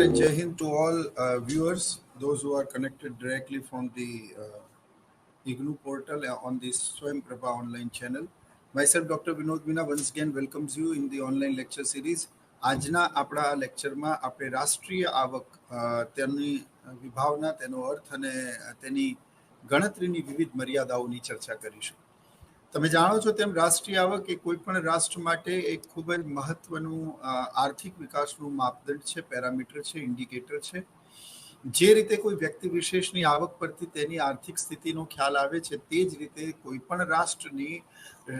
and Jai Hind to all viewers, those who are connected directly from the IGNOU portal on the Swayam Prabha online channel. Myself, Dr. Vinod Bina, once again welcomes you in the online lecture series. આજના આપણા લેક્ચરમાં આપણે રાષ્ટ્રીય આવક તેની વિભાવના, તેનો અર્થ અને તેની ગણતરીની વિવિધ મર્યાદાઓની ચર્ચા કરીશું. તમે જાણો છો તેમ રાષ્ટ્રીય આવક એ કોઈ પણ રાષ્ટ્ર માટે એક ખૂબ જ મહત્વનું આર્થિક વિકાસનું માપદંડ છે, પેરામીટર છે, ઇન્ડિકેટર છે. જે રીતે કોઈ વ્યક્તિ વિશેષની આવક પરથી તેની આર્થિક સ્થિતિનો ખ્યાલ આવે છે, તે જ રીતે કોઈ પણ રાષ્ટ્રની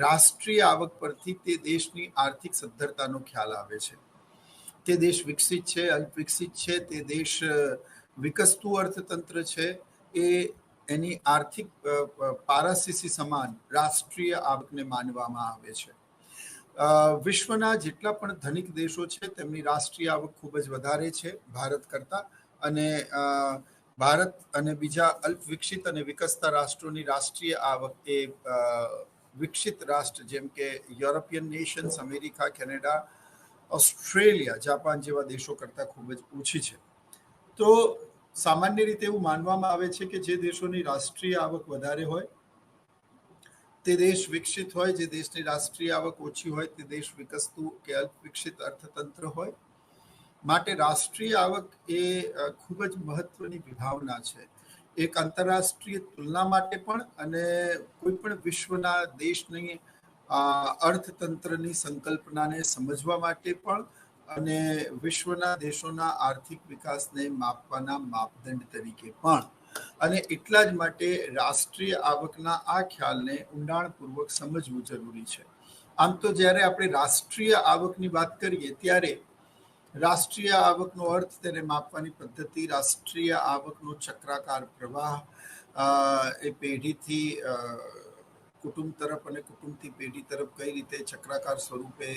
રાષ્ટ્રીય આવક પરથી તે દેશની આર્થિક સદ્ધરતાનો ખ્યાલ આવે છે. તે દેશ વિકસિત છે, અલ્પ વિકસિત છે, તે દેશ વિકસતું અર્થતંત્ર છે, એ એની આર્થિક પારાસીસી સમાન રાષ્ટ્રીય આવકને માનવામાં આવે છે. વિશ્વના જેટલા પણ ધનિક દેશો છે તેમની રાષ્ટ્રીય આવક ખૂબ જ વધારે છે ભારત કરતાં, અને ભારત અને બીજા અલ્પ વિકસિત અને વિકસતા રાષ્ટ્રોની રાષ્ટ્રીય આવક એ વિકસિત રાષ્ટ્ર જેમ કે European Nations, America, Canada, Australia, Japan જેવા દેશો કરતાં ખૂબ જ ઓછી છે. તો સામાન્ય રીતે એવું માનવામાં આવે છે કે જે દેશોની રાષ્ટ્રીય આવક વધારે હોય તે દેશ વિકસિત હોય, જે દેશની રાષ્ટ્રીય આવક ઓછી હોય તે દેશ વિકસતું કે અલ્પ વિકસિત અર્થતંત્ર હોય. માટે રાષ્ટ્રીય આવક એ ખૂબ જ મહત્વની વિભાવના છે, એક આંતરરાષ્ટ્રીય તુલના માટે પણ અને કોઈ પણ વિશ્વના દેશની અર્થતંત્રની સંકલ્પનાને સમજવા માટે પણ અને વિશ્વના દેશોના આર્થિક વિકાસને માપવાના માપદંડ તરીકે પણ. અને એટલા જ માટે રાષ્ટ્રીય આવકના આ ખ્યાલને ઊંડાણપૂર્વક સમજવું જરૂરી છે. આમ તો જ્યારે આપણે રાષ્ટ્રીય આવકની વાત કરીએ ત્યારે રાષ્ટ્રીય આવકનો અર્થ, તેને માપવાની પદ્ધતિ, રાષ્ટ્રીય આવકનો ચક્રાકાર પ્રવાહ, એ પેઢીથી કુટુંબ તરફ અને કુટુંબથી પેઢી તરફ કઈ રીતે ચક્રાકાર સ્વરૂપે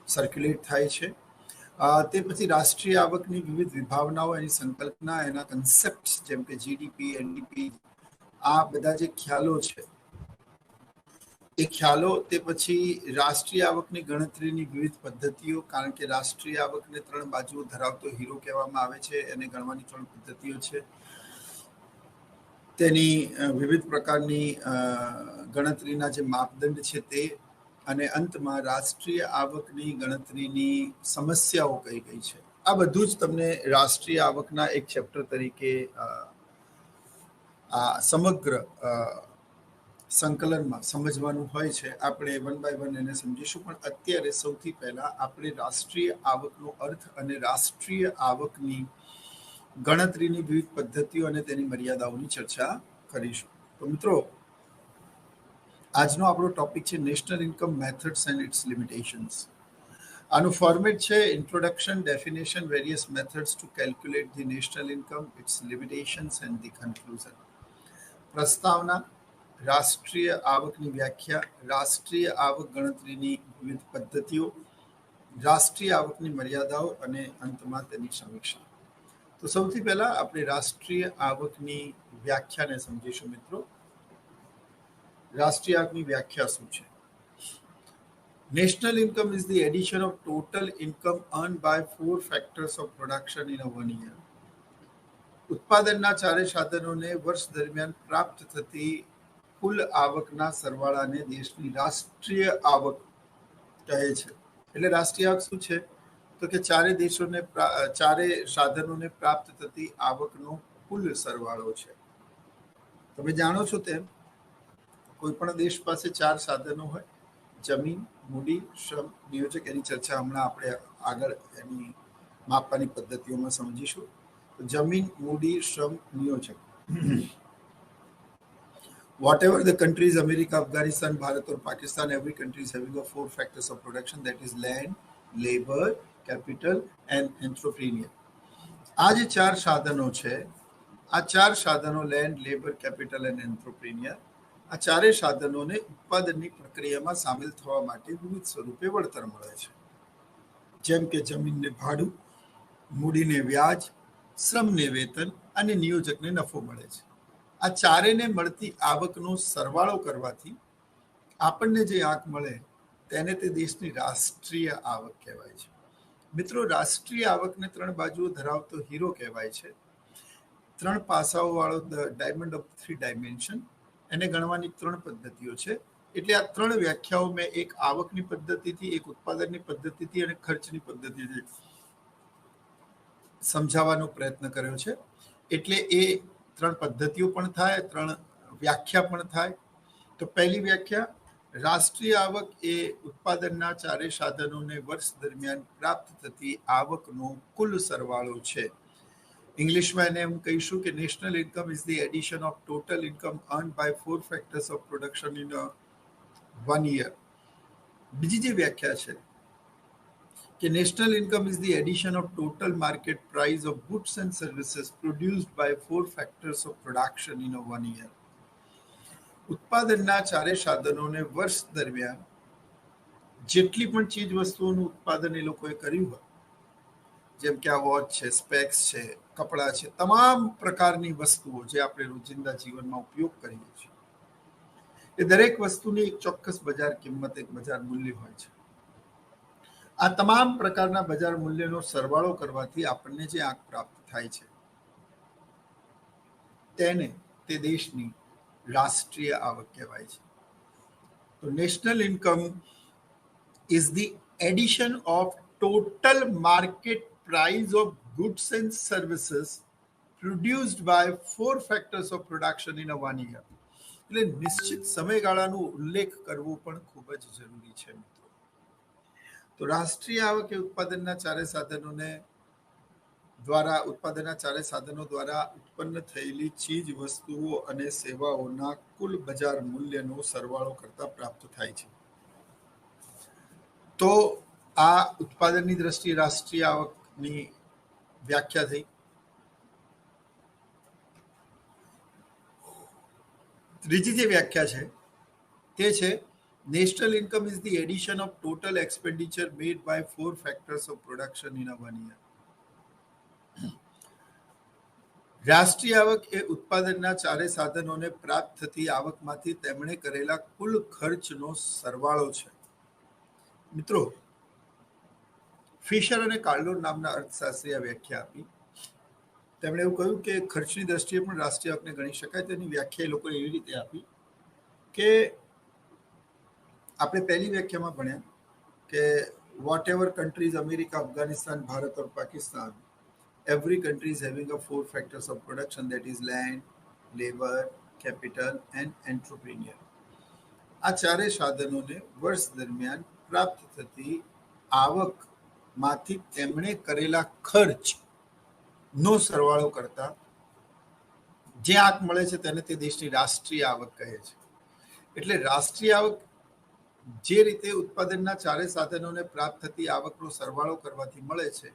સર્ક્યુલેટ થાય છે. તે પછી રાષ્ટ્રીય આવકની વિવિધ વિભાવનાઓ, એની સંકલ્પના, એના કન્સેપ્ટ જેમ કે જીડીપી, એનડીપી, આ બધા જે ખ્યાલો છે એ ખ્યાલો, તે પછી રાષ્ટ્રીય આવકની ગણતરીની વિવિધ પદ્ધતિઓ, કારણ કે રાષ્ટ્રીય આવકને 3 બાજુઓ ધરાવતો હીરો કહેવામાં આવે છે, એને ગણવાની 3 પદ્ધતિઓ છે. તેની વિવિધ પ્રકારની ગણતરીના જે માપદંડ છે તે, અને અંતમાં રાષ્ટ્રીય આવકની ગણતરીની સમસ્યાઓ કઈ કઈ છે. આ બધું જ તમને રાષ્ટ્રીય આવકના એક ચેપ્ટર તરીકે આ સમગ્ર સંકલનમાં સમજવાનું હોય છે. આપણે 1 બાય 1 એને સમજીશું, પણ અત્યારે સૌથી પહેલા આપણે રાષ્ટ્રીય આવકનો અર્થ અને રાષ્ટ્રીય આવકની ગણતરીની વિવિધ પદ્ધતિઓ અને તેની મર્યાદાઓની ચર્ચા કરીશું. તો મિત્રો, આજનો આપણો ટોપિક છે national income methods and its limitations. આનું ફોર્મેટ છે introduction, definition, various methods to calculate the national income, its limitations and the conclusion. પ્રસ્તાવના, રાષ્ટ્રીય આવકની વ્યાખ્યા, રાષ્ટ્રીય આવક ગણતરીની વિવિધ પદ્ધતિઓ, રાષ્ટ્રીય આવકની મર્યાદાઓ અને અંતમાં તેની સમીક્ષા. તો સૌથી પહેલા આપણે રાષ્ટ્રીય આવકની વ્યાખ્યાને સમજીશું. મિત્રો, રાષ્ટ્રીય આવકની વ્યાખ્યા શું છે? National income is the addition of total income earned by 4 factors of production in a 1 year. ઉત્પાદનના ચારે સાધનોને વર્ષ દરમિયાન પ્રાપ્ત થતી કુલ આવકના સરવાળાને દેશની રાષ્ટ્રીય આવક કહે છે. એટલે રાષ્ટ્રીય આવક શું છે? તો કે ચારે સાધનોને પ્રાપ્ત થતી આવકનો કુલ સરવાળો છે. તમે જાણો છો તેમ કોઈ પણ દેશ પાસે 4 સાધનો હોય: જમીન, મૂડી, શ્રમ, નિયોજક. એની ચર્ચા હમણાં આપણે આગળ એની માપવાની પદ્ધતિઓમાં સમજીશું. તો જમીન, મૂડી, શ્રમ, નિયોજક. Whatever the countries, America, Afghanistan, Bharat or Pakistan, every country is having a 4 factors of production, that is land, labor, capital and entrepreneur. આ જે 4 સાધનો છે, આ 4 સાધનો લેન્ડ, લેબર, કેપિટલ એન્ડ એન્ટ્રપ્રિન્યોર, આ ચારેય સાધનોને ઉત્પાદનની પ્રક્રિયામાં સામેલ થવા માટે વિવિધ સ્વરૂપે વળતર મળે છે. જેમ કે જમીનને ભાડું, મૂડીને વ્યાજ, શ્રમને વેતન અને નિયોજકને નફો મળે છે. આ ચારેયને મળતી આવકનો સરવાળો કરવાથી આપણને જે આંક મળે તેને તે દેશની રાષ્ટ્રીય આવક કહેવાય છે. મિત્રો, રાષ્ટ્રીય આવકને 3 બાજુઓ ધરાવતો હીરો કહેવાય છે. 3 પાસાઓ વાળો ડાયમંડ ઓફ 3 ડાયમેન્શન. એને ગણવાની 3 પદ્ધતિઓ છે. એટલે આ 3 વ્યાખ્યાઓ મેં એક આવકની પદ્ધતિથી, એક ઉત્પાદનની પદ્ધતિથી અને ખર્ચની પદ્ધતિથી સમજાવવાનો પ્રયત્ન કર્યો છે. એટલે એ 3 પદ્ધતિઓ પણ થાય, 3 વ્યાખ્યા પણ થાય. તો પહેલી વ્યાખ્યા, રાષ્ટ્રીય આવક એ ઉત્પાદનના ચારે સાધનોને વર્ષ દરમિયાન પ્રાપ્ત થતી આવકનો કુલ સરવાળો છે. ઇંગ્લિશમાં એને એમ કહીશું કે national income is the addition of total income earn by 4 factors of production in 1 year. બીજી જે વ્યાખ્યા છે કે national income is the addition of total market price of goods and services produced by 4 factors of production in 1 year. ઉત્પાદનના ચારે સાધનોને વર્ષ દરમિયાન જેટલી પણ ચીજ વસ્તુઓનું ઉત્પાદન એ લોકોએ કર્યું હોય, જેમ કે આ વોચ છે, સ્પેક્સ છે, કપડાં છે, તમામ પ્રકારની વસ્તુઓ જે આપણે રોજિંદા જીવનમાં ઉપયોગ કરીએ છીએ, એ દરેક વસ્તુની એક ચોક્કસ બજાર કિંમત, એક બજાર મૂલ્ય હોય છે. આ તમામ પ્રકારના બજાર મૂલ્યનો સરવાળો કરવાથી આપણને જે આંક પ્રાપ્ત થાય છે તેને તે દેશની રાષ્ટ્રીય આવક કહેવાય છે. તો national income is the addition of total market price of goods and services produced by 4 factors of production in 1 year. એટલે નિશ્ચિત સમયગાળાનો ઉલ્લેખ કરવો પણ ખૂબ જ જરૂરી છે મિત્રો. તો રાષ્ટ્રીય આવક એ ઉત્પાદનના ચારે સાધનો દ્વારા ઉત્પન્ન થયેલી ચીજ વસ્તુઓ અને સેવાઓના કુલ બજાર મૂલ્યનો સરવાળો કરતા પ્રાપ્ત થાય છે. તો આ ઉત્પાદનની દ્રષ્ટિએ રાષ્ટ્રીય આવકની વ્યાખ્યા થઈ. ત્રીજી જે વ્યાખ્યા છે તે છે national income is the addition of total expenditure made by 4 factors of production in 1 year. રાષ્ટ્રીય આવક એ ઉત્પાદનના ચારે સાધનોને પ્રાપ્ત થતી આવકમાંથી તેમણે કરેલા કુલ ખર્ચનો સરવાળો છે. મિત્રો, ફિશર અને કાર્લોન નામના અર્થશાસ્ત્રીએ વ્યાખ્યા આપી. તેમણે એવું કહ્યું કે ખર્ચની દ્રષ્ટિએ પણ રાષ્ટ્રીય આવકને ગણી શકાય. તેની વ્યાખ્યા એ લોકોએ એવી રીતે આપી કે આપણે પહેલી વ્યાખ્યામાં ભણ્યા કે whatever countries America, Afghanistan, Bharat और Pakistan, every country is having a 4 factors of production, that is land, labor, capital and entrepreneur. આ ચારે સાધનોને વર્ષ દરમિયાન પ્રાપ્ત થતી આવકમાંથી તેમણે કરેલા ખર્ચનો સરવાળો કરતા જે આંક મળે છે તેને તે દેશની રાષ્ટ્રીય આવક કહે છે. એટલે રાષ્ટ્રીય આવક જે રીતે ઉત્પાદનના ચારે સાધનોને પ્રાપ્ત થતી આવકનો સરવાળો કરવાથી મળે છે,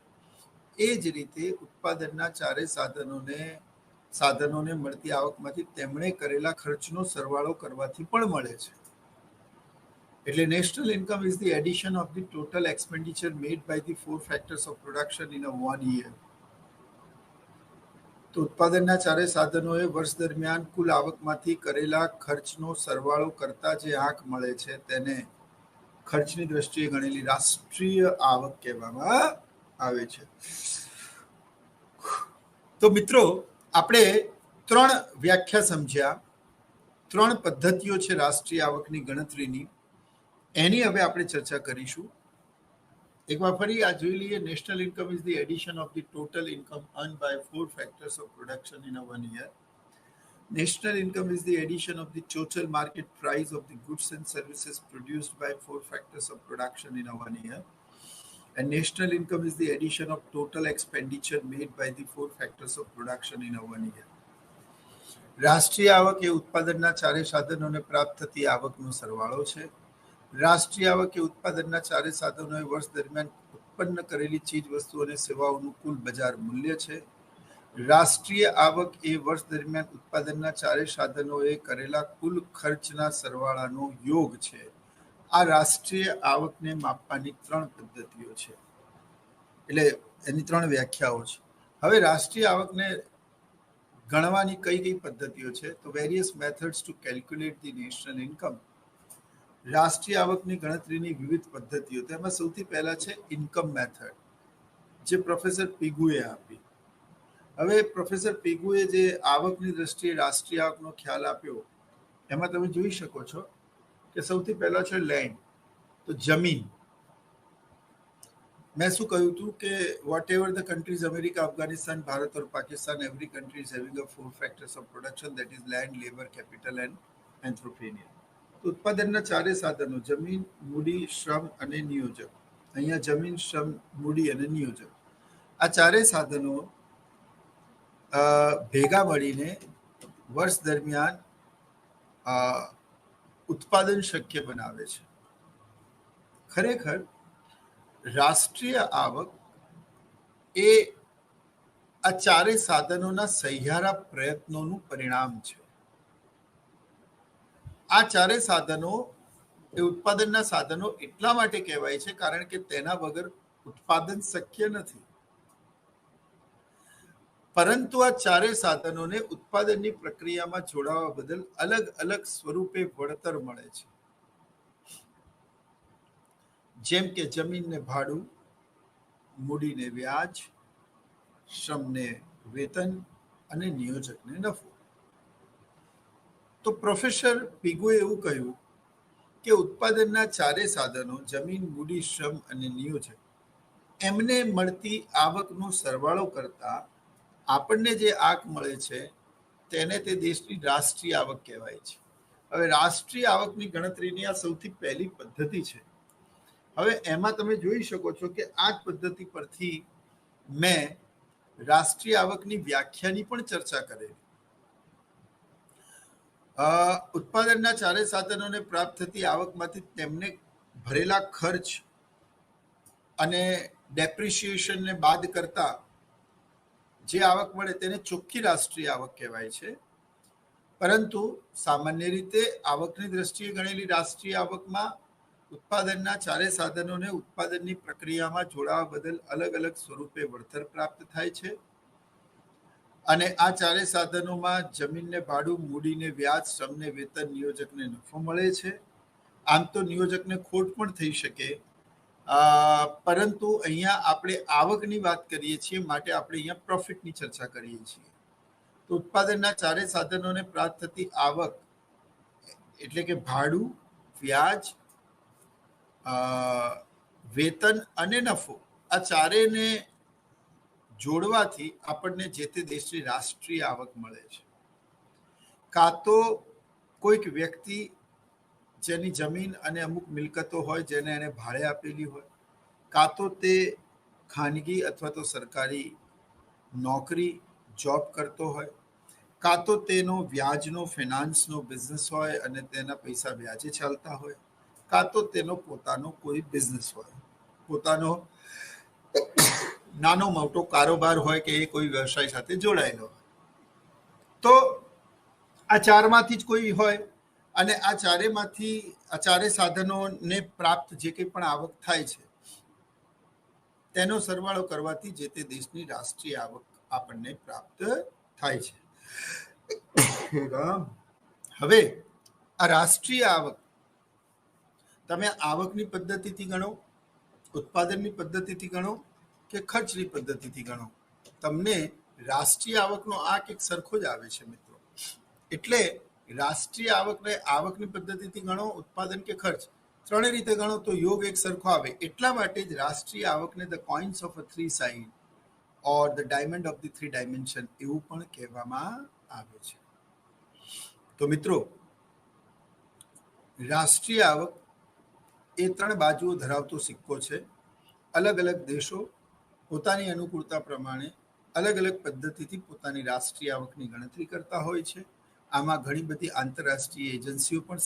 એ જ રીતે ઉત્પાદનના ચારે સાધનોને મળતી આવકમાંથી તેમણે કરેલા ખર્ચનો સરવાળો કરવાથી પણ મળે છે. એટલે national income is the addition of the total expenditure made by the 4 factors of production in 1 year. તો ઉત્પાદનના ચારે સાધનોએ વર્ષ દરમિયાન કુલ આવકમાંથી કરેલા ખર્ચનો સરવાળો કરતા જે આંક મળે છે તેને ખર્ચની દ્રષ્ટિએ ગણેલી રાષ્ટ્રીય આવક કહેવામાં આવે છે. તો મિત્રો, આપણે 3 વ્યાખ્યા સમજ્યા, 3 પદ્ધતિઓ છે રાષ્ટ્રીય આવકની ગણતરીની. એની હવે આપણે ચર્ચા કરીશું. એકવાર ફરી આ જોઈ લઈએ. National income is the addition of the total income earn by 4 factors of production in 1 year. National income is the addition of the total market price of the goods and services produced by 4 factors of production in 1 year. And national income is the addition of total expenditure made by the 4 factors of production in 1 year. રાષ્ટ્રીય આવક એ ઉત્પાદનના ચારે સાધનોને પ્રાપ્ત થતી આવકનો સરવાળો છે. રાષ્ટ્રીય આવક એ ઉત્પાદનના ચારે સાધનોએ વર્ષ દરમિયાન ઉત્પન્ન કરેલી ચીજ વસ્તુઓ અને સેવાઓનું કુલ બજાર મૂલ્ય છે. રાષ્ટ્રીય આવક એ વર્ષ દરમિયાન ઉત્પાદનના ચારે સાધનોએ કરેલા કુલ ખર્ચના સરવાળાનો યોગ છે. આ રાષ્ટ્રીય આવકને માપવાની 3 પદ્ધતિઓ છે. એટલે એની 3 વ્યાખ્યાઓ છે. હવે રાષ્ટ્રીય આવકને ગણવાની કઈ પદ્ધતિઓ છે? તો various methods to calculate the national income. રાષ્ટ્રીય આવકની ગણતરીની વિવિધ પદ્ધતિઓ. તેમાં સૌથી પહેલા છે ઇન્કમ મેથડ. જે પ્રોફેસર પિગુએ આપી. હવે પ્રોફેસર પિગુએ જે આવકની દ્રષ્ટિએ રાષ્ટ્રીય આવકનો ખ્યાલ આપ્યો, એમાં તમે જોઈ શકો છો કે સૌથી પહેલા છે લેન્ડ, તો જમીન. મેં શું કહ્યું હતું કે whatever the countries America, Afghanistan, Bharat or Pakistan, every country is having a 4 factors of production, that is land, labour, capital and entrepreneur. તો ઉત્પાદનના ચારે સાધનો જમીન, મૂડી, શ્રમ અને નિયોજક. અહીંયા જમીન, શ્રમ, મૂડી અને નિયોજક, આ ચારેય સાધનો ભેગા મળીને વર્ષ દરમિયાન ઉત્પાદન શક્ય બનાવે છે. ખરેખર રાષ્ટ્રીય આવક એ આ ચારેય સાધનોના સહિયારા પ્રયત્નોનું પરિણામ છે. આ ચારેય સાધનો એ ઉત્પાદનના સાધનો એટલા માટે કહેવાય છે કારણ કે તેના વગર ઉત્પાદન શક્ય નથી. પરંતુ આ ચારેય સાધનોને ઉત્પાદનની પ્રક્રિયામાં જોડાવા બદલ અલગ અલગ સ્વરૂપે વળતર મળે છે. જેમ કે જમીનને ભાડું, મૂડીને વ્યાજ, શ્રમને વેતન અને નિયોજકને નફો. તો પ્રોફેસર પિગુએ એવું કહ્યું કે ઉત્પાદનના ચારેય સાધનો જમીન, મૂડી, શ્રમ અને નિયોજક એમને મળતી આવકનો સરવાળો કરતા આપણને જે આવક મળે છે તેને તે દેશની રાષ્ટ્રીય આવક કહેવાય છે. હવે રાષ્ટ્રીય આવકની ગણતરીની આ સૌથી પહેલી પદ્ધતિ છે. હવે એમાં તમે જોઈ શકો છો કે આ જ પદ્ધતિ પરથી મેં રાષ્ટ્રીય આવકની વ્યાખ્યાની પણ ચર્ચા કરેલી. ઉત્પાદનના ચારેય સાધનોને પ્રાપ્ત થતી આવકમાંથી તેમને ભરેલા ખર્ચ અને ડેપ્રિસિએશનને બાદ કરતા જે આવક મળે તેને ચોખ્ખી રાષ્ટ્રીય આવક કહેવાય છે. પરંતુ સામાન્ય રીતે આવકની દ્રષ્ટિએ ગણેલી રાષ્ટ્રીય આવકમાં ઉત્પાદનના ચારેય સાધનોને ઉત્પાદનની પ્રક્રિયામાં જોડાવા બદલ અલગ અલગ સ્વરૂપે વળતર પ્રાપ્ત થાય છે. અને આ ચારેય સાધનોમાં જમીનને ભાડું, મૂડીને વ્યાજ, શ્રમને વેતન, નિયોજકને નફો મળે છે. આમ તો નિયોજકને ખોટ પણ થઈ શકે, પરંતુ અહીંયા આપણે આવકની વાત કરીએ છીએ માટે આપણે અહીંયા પ્રોફિટની ચર્ચા કરીએ છીએ. તો ઉત્પાદનના ચારેય સાધનોને પ્રાપ્ત થતી આવક એટલે કે ભાડું, વ્યાજ, વેતન અને નફો, આ ચારેયને જોડવાથી આપણને જે તે દેશની રાષ્ટ્રીય આવક મળે છે. કાં તો કોઈક વ્યક્તિ જેની જમીન અને અમુક મિલકતો હોય જેને એને ભાડે આપેલી હોય, કાં તો તે ખાનગી અથવા તો સરકારી નોકરી જોબ કરતો હોય, કાં તો તેનો વ્યાજનો ફિનાન્સનો બિઝનેસ હોય અને તેના પૈસા વ્યાજે ચાલતા હોય, કાં તો તેનો પોતાનો કોઈ બિઝનેસ હોય, પોતાનો નાનો મોટો કારોબાર હોય કે એ કોઈ વ્યવસાય સાથે જોડાયેલો હોય. તો આ ચારમાંથી જ કોઈ હોય અને આ ચારેય સાધનોને પ્રાપ્ત જે કંઈ પણ આવક થાય છે તેનો સરવાળો કરવાથી જે તે દેશની રાષ્ટ્રીય આવક આપણને પ્રાપ્ત થાય છે. હવે આ રાષ્ટ્રીય આવક તમે આવકની પદ્ધતિથી ગણો, ઉત્પાદનની પદ્ધતિથી ગણો કે ખર્ચની પદ્ધતિથી ગણો, તમને રાષ્ટ્રીય આવકનો આંક એક સરખો જ આવે છે મિત્રો. એટલે રાષ્ટ્રીય આવકની પદ્ધતિથી ગણો, ઉત્પાદન કે ખર્ચ, ત્રણેય રીતે ગણો તો યોગ એક સરખો આવે. એટલા માટે જ રાષ્ટ્રીય આવકને the coins of a three side or the diamond of the three dimension એવું પણ કહેવામાં આવે છે. તો મિત્રો, રાષ્ટ્રીય આવક એ ત્રણ બાજુઓ ધરાવતો સિક્કો છે. અલગ અલગ દેશો પોતાની અનુકૂળતા પ્રમાણે અલગ અલગ પદ્ધતિથી પોતાની રાષ્ટ્રીય આવકની ગણતરી કરતા હોય છે. આમાં ઘણી બધી આંતરરાષ્ટ્રીય એજન્સીઓ પણ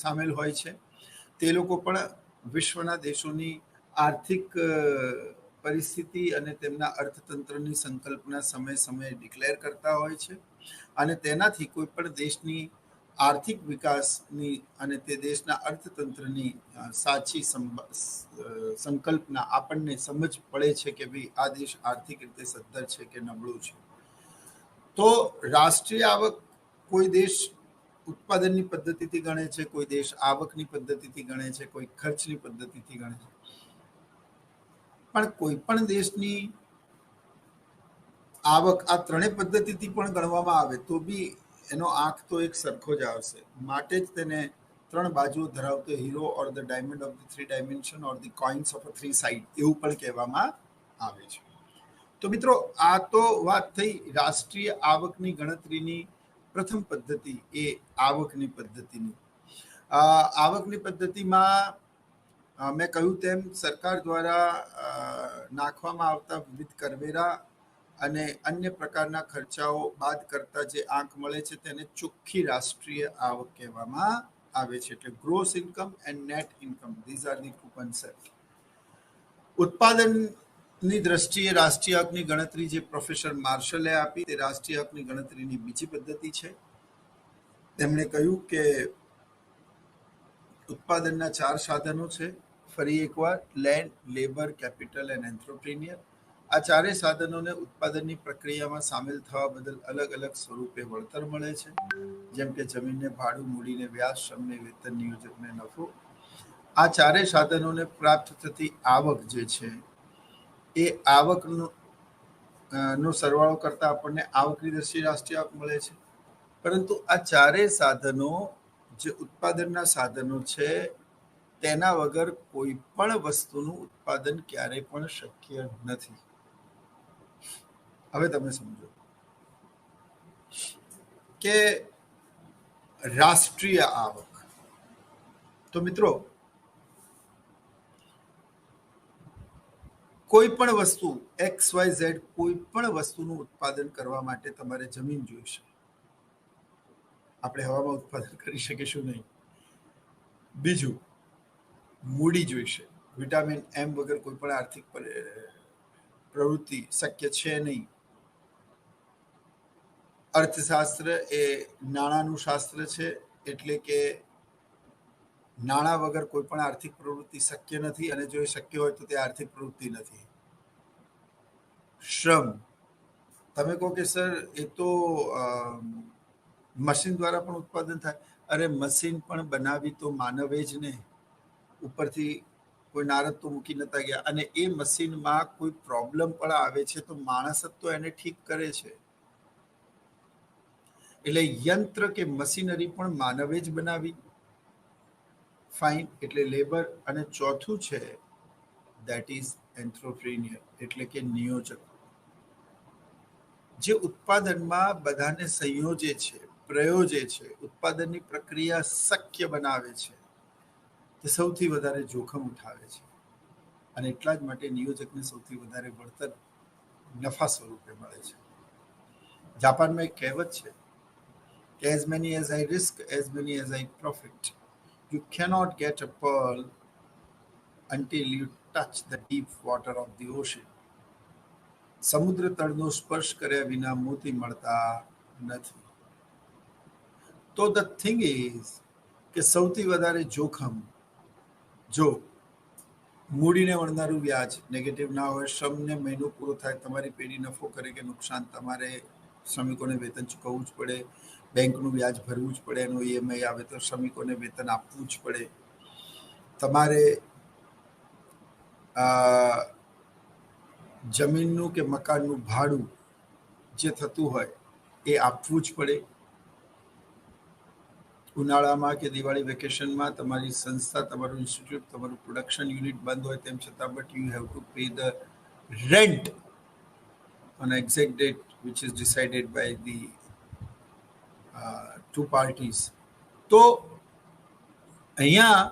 સામેલ હોય છે. તે લોકો પણ વિશ્વના દેશોની આર્થિક પરિસ્થિતિ અને તેમના અર્થતંત્રની સંકલ્પના સમયે ડિક્લેર કરતા હોય છે અને તેનાથી કોઈ પણ દેશની આર્થિક વિકાસની અને તે દેશના અર્થતંત્રની સાચી સંકલ્પના આપણને સમજ પડે છે કે ભાઈ આ દેશ આર્થિક રીતે સદ્ધર છે કે નબળું છે. તો રાષ્ટ્રીય આવક કોઈ દેશ ઉત્પાદનની પદ્ધતિથી ગણે છે, કોઈ દેશ આવકની પદ્ધતિથી ગણે છે, કોઈ ખર્ચની પદ્ધતિથી ગણે છે. પણ કોઈ પણ દેશની આવક આ ત્રણેય પદ્ધતિથી પણ ગણવામાં આવે તો બી એનો આંક તો એક સરખો જ આવશે. માટે જ તેને ત્રણ બાજુઓ ધરાવતો hero or the diamond of the three dimension or the coins of three side એવું પણ કહેવામાં આવે છે. તો મિત્રો, આ તો વાત થઈ રાષ્ટ્રીય આવકની ગણતરીની પ્રથમ પદ્ધતિ, એ આવકની પદ્ધતિની. આવકની પદ્ધતિમાં મેં કહ્યું તેમ સરકાર દ્વારા નાખવામાં આવતા વિવિધ કરવેરા અને અન્ય પ્રકારના ખર્ચાઓ બાદ કરતા જે આંક મળે છે તેને ચોખ્ખી રાષ્ટ્રીય આવક કહેવામાં આવે છે. એટલે gross income and net income, these are the two concept. ઉત્પાદનની દ્રષ્ટિએ રાષ્ટ્રીય આવકની ગણતરી જે પ્રોફેસર માર્શલે આપી તે રાષ્ટ્રીય આવકની ગણતરીની બીજી પદ્ધતિ છે. તેમણે કહ્યું કે ઉત્પાદનના 4 સાધનો છે. ફરી એકવાર, land, labour, capital and entrepreneur. આ ચારેય સાધનોને ઉત્પાદનની પ્રક્રિયામાં સામેલ થવા બદલ અલગ અલગ સ્વરૂપે વળતર મળે છે, જેમ કે જમીનને ભાડું, મૂડીને વ્યાજ, શ્રમને વેતન, નિયોજકને નફો. આ ચારેય સાધનોને પ્રાપ્ત થતી આવક જે છે એ આવકનો નો સરવાળો કરતા આપણને આવકની દ્રષ્ટિએ રાષ્ટ્રીય આવક મળે છે. પરંતુ આ ચારેય સાધનો જે ઉત્પાદનના સાધનો છે તેના વગર કોઈ પણ વસ્તુનું ઉત્પાદન ક્યારેય પણ શક્ય નથી. હવે તમે સમજો કે રાષ્ટ્રીય આવક. તો મિત્રો, કોઈ પણ વસ્તુ XYZ કોઈ પણ વસ્તુનું ઉત્પાદન કરવા માટે તમારે જમીન જોઈશે. આપણે હવામાં ઉત્પાદન કરી શકીશું નહીં. બીજું, મૂડી જોઈશે. વિટામિન M વગર કોઈ પણ આર્થિક પ્રવૃત્તિ શક્ય છે નહીં. અર્થશાસ્ત્ર એ નાણાંનું શાસ્ત્ર છે, એટલે કે નાણાં વગર કોઈ પણ આર્થિક પ્રવૃત્તિ શક્ય નથી, અને જો એ શક્ય હોય તો તે આર્થિક પ્રવૃત્તિ નથી. શ્રમ, તમે કહો કે સર એ તો મશીન દ્વારા પણ ઉત્પાદન થાય. અરે મશીન પણ બનાવી તો માનવે જ ને, ઉપરથી કોઈ નારદ તો મૂકી નતા ગયા. અને એ મશીનમાં કોઈ પ્રોબ્લેમ પણ આવે છે તો માણસ જ તો એને ઠીક કરે છે. એટલે યંત્ર કે મશીનરી પણ માનવે જ બનાવી. ફાઇન, એટલે લેબર. અને ચોથું છે દેટ ઇઝ એન્ટરપ્રિન્યોર, એટલે કે નિયોજક, જે ઉત્પાદનમાં બધાને સંયોજે છે, પ્રયોજે છે, ઉત્પાદનની પ્રક્રિયા શક્ય બનાવે છે, તે સૌથી વધારે જોખમ ઉઠાવે છે. અને એટલા જ માટે નિયોજકને સૌથી વધારે વળતર નફા સ્વરૂપે મળે છે. જાપાનમાં એક કહેવત છે કે as many as I risk, as many as I profit. You cannot get a pearl until you touch the deep water of the ocean. સમુદ્ર તળનો સ્પર્શ કર્યા વિના મોતી મળતા નથી. તો ધ થિંગ ઇઝ કે સૌથી વધારે જોખમ જો મૂડીને વળનારું વ્યાજ નેગેટિવ ના હોય, શ્રમને મહિનો પૂરો થાય તમારી પેઢી નફો કરે કે નુકસાન, તમારે શ્રમિકોને વેતન ચૂકવવું જ પડે, બેંકનું વ્યાજ ભરવું જ પડે, એનું EMI આવે તો શ્રમિકોને વેતન આપવું જ પડે, તમારે જમીનનું કે મકાનનું ભાડું જે થતું હોય એ આપવું જ પડે. ઉનાળામાં કે દિવાળી વેકેશનમાં તમારી સંસ્થા, તમારું ઇન્સ્ટિટ્યૂટ, તમારું પ્રોડક્શન યુનિટ બંધ હોય તેમ છતાં but you have to pay the rent on an exact date which is decided by the two parties. તો અહીંયા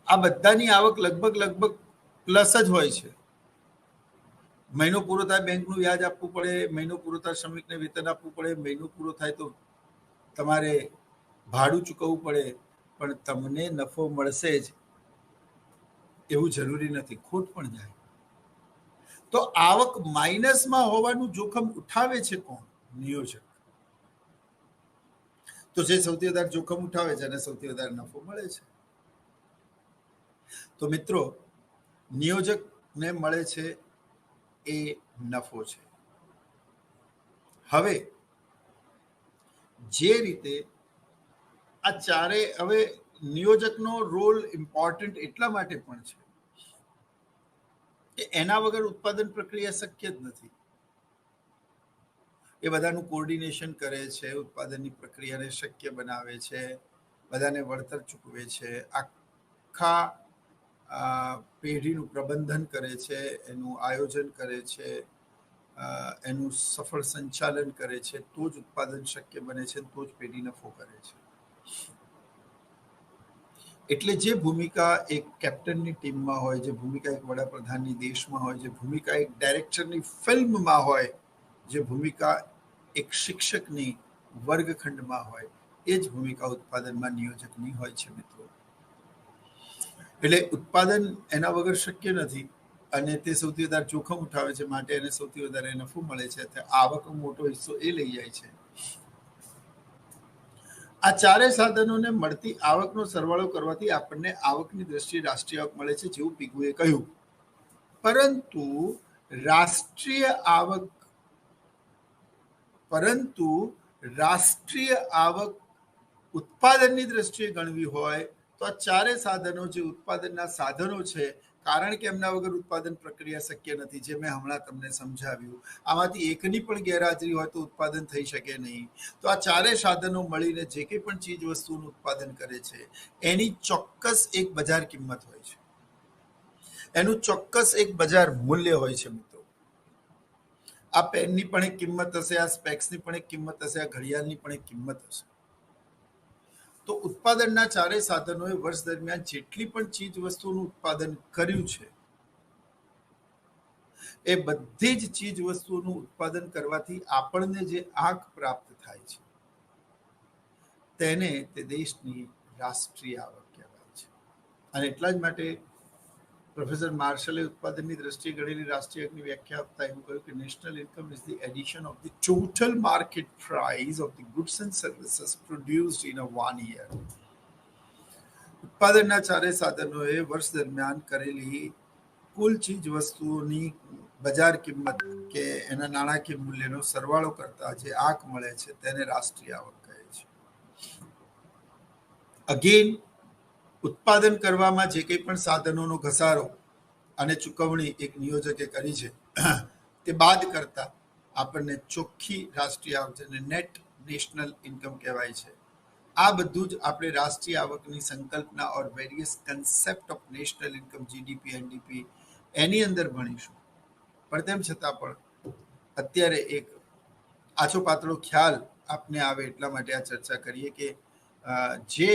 આ બધાની આવક લગભગ પ્લસ જ હોય છે. મહિનો પૂરો થાય બેંકનું વ્યાજ આપવું પડે, મહિનો પૂરો થાય શ્રમિકને વેતન આપવું પડે, મહિનો પૂરો થાય તો તમારે ભાડું ચૂકવવું પડે. પણ તમને નફો મળશે જ એવું જરૂરી નથી, ખોટ પણ જાય. તો આવક માઇનસમાં હોવાનું જોખમ ઉઠાવે છે કોણ? નિયોજક. તો જે સૌથી વધારે જોખમ ઉઠાવે છે અને સૌથી વધારે નફો મળે છે. તો મિત્રો, નિયોજકને મળે છે એ નફો છે. હવે જે રીતે આ ચારે, હવે નિયોજકનો રોલ ઇમ્પોર્ટન્ટ એટલા માટે પણ છે કે એના વગર ઉત્પાદન પ્રક્રિયા શક્ય જ નથી. એ બધાનું કોર્ડિનેશન કરે છે, ઉત્પાદનની પ્રક્રિયાને શક્ય બનાવે છે, બધાને વળતર ચૂકવે છે, આખા પેઢીનું પ્રબંધન કરે છે, એનું આયોજન કરે છે, એનું સફળ સંચાલન કરે છે, તો જ ઉત્પાદન શક્ય બને છે, તો જ પેઢી નફો કરે છે. એટલે જે ભૂમિકા એક કેપ્ટનની ટીમમાં હોય, જે ભૂમિકા એક વડાપ્રધાનની દેશમાં હોય, જે ભૂમિકા એક ડાયરેક્ટરની ફિલ્મમાં હોય, જે ભૂમિકા એક શિક્ષકની વર્ગખંડમાં હોય, એ જ ભૂમિકા ઉત્પાદનમાં નિયોજકની હોય છે મિત્રો. એટલે ઉત્પાદન એના વગર શક્ય નથી અને તે સૌથી વધારે જોખમ ઉઠાવે છે, માટે એને સૌથી વધારે નફો મળે છે, આવકનો મોટો હિસ્સો એ લઈ જાય છે. આ ચારે સાધનોને મળતી આવકનો સરવાળો કરવાથી આપણને આવકની દ્રષ્ટિએ રાષ્ટ્રીય આવક મળે છે, જેવું પીગુએ કહ્યું. પરંતુ રાષ્ટ્રીય આવક ઉત્પાદનની દ્રષ્ટિએ ગણવી હોય તો આ ચારે સાધનો જે ઉત્પાદનના સાધનો છે, કારણ કે એમના વગર ઉત્પાદન પ્રક્રિયા શક્ય નથી, જે મેં હમણાં તમને સમજાવ્યું. આમાંથી એકની પણ ગેરહાજરી હોય તો ઉત્પાદન થઈ શકે નહીં. તો આ ચારે સાધનો મળીને જે કંઈ પણ ચીજ વસ્તુનું ઉત્પાદન કરે છે, એની ચોક્કસ એક બજાર કિંમત હોય છે, એનું ચોક્કસ એક બજાર મૂલ્ય હોય છે મિત્રો. આ પેનની પણ એક કિંમત હશે, આ સ્પેક્સની પણ એક કિંમત હશે, આ ઘડિયાળની પણ એક કિંમત હશે. તો ઉત્પાદનના ચારે સાધનોએ વર્ષ દરમિયાન જેટલી પણ ચીજ વસ્તુનું ઉત્પાદન કર્યું છે, એ બધી જ ચીજ વસ્તુઓનું ઉત્પાદન કરવાથી આપણને જે આંક પ્રાપ્ત થાય છે, તેને તે દેશની રાષ્ટ્રીય આવક કહેવાય છે. અને એટલા જ માટે પ્રોફેસર માર્શલે ઉત્પાદનની દ્રષ્ટિએ ગણેલી રાષ્ટ્રીય આવકની વ્યાખ્યા આપતા એવું કહ્યું કે national income is the addition of the total market price of the goods and services produced in a 1 year. ઉત્પાદનના ચારે સાધનોએ વર્ષ દરમિયાન કરેલી કુલ ચીજ વસ્તુઓની બજાર કિંમત કે એના નાણાકીય મૂલ્યનો સરવાળો કરતા જે આંક મળે છે, તેને રાષ્ટ્રીય આવક કહે છે. અગેન, ઉત્પાદન કરવામાં જે કંઈ પણ સાધનોનો ઘસારો અને ચૂકવણી એક નિયોજકે કરી છે, તે બાદ કરતા આપણને ચોખ્ખી રાષ્ટ્રીય આવક, જેને નેટ નેશનલ ઇન્કમ કહેવાય છે, આ બધું જ આપણે રાષ્ટ્રીય આવકની સંકલ્પના or various concept of national income, GDP, NDP, એની અંદર ભણીશું. પણ તેમ છતાં પણ અત્યારે એક આછો પાતળો ખ્યાલ આપને આવે એટલા માટે આ ચર્ચા કરીએ કે જે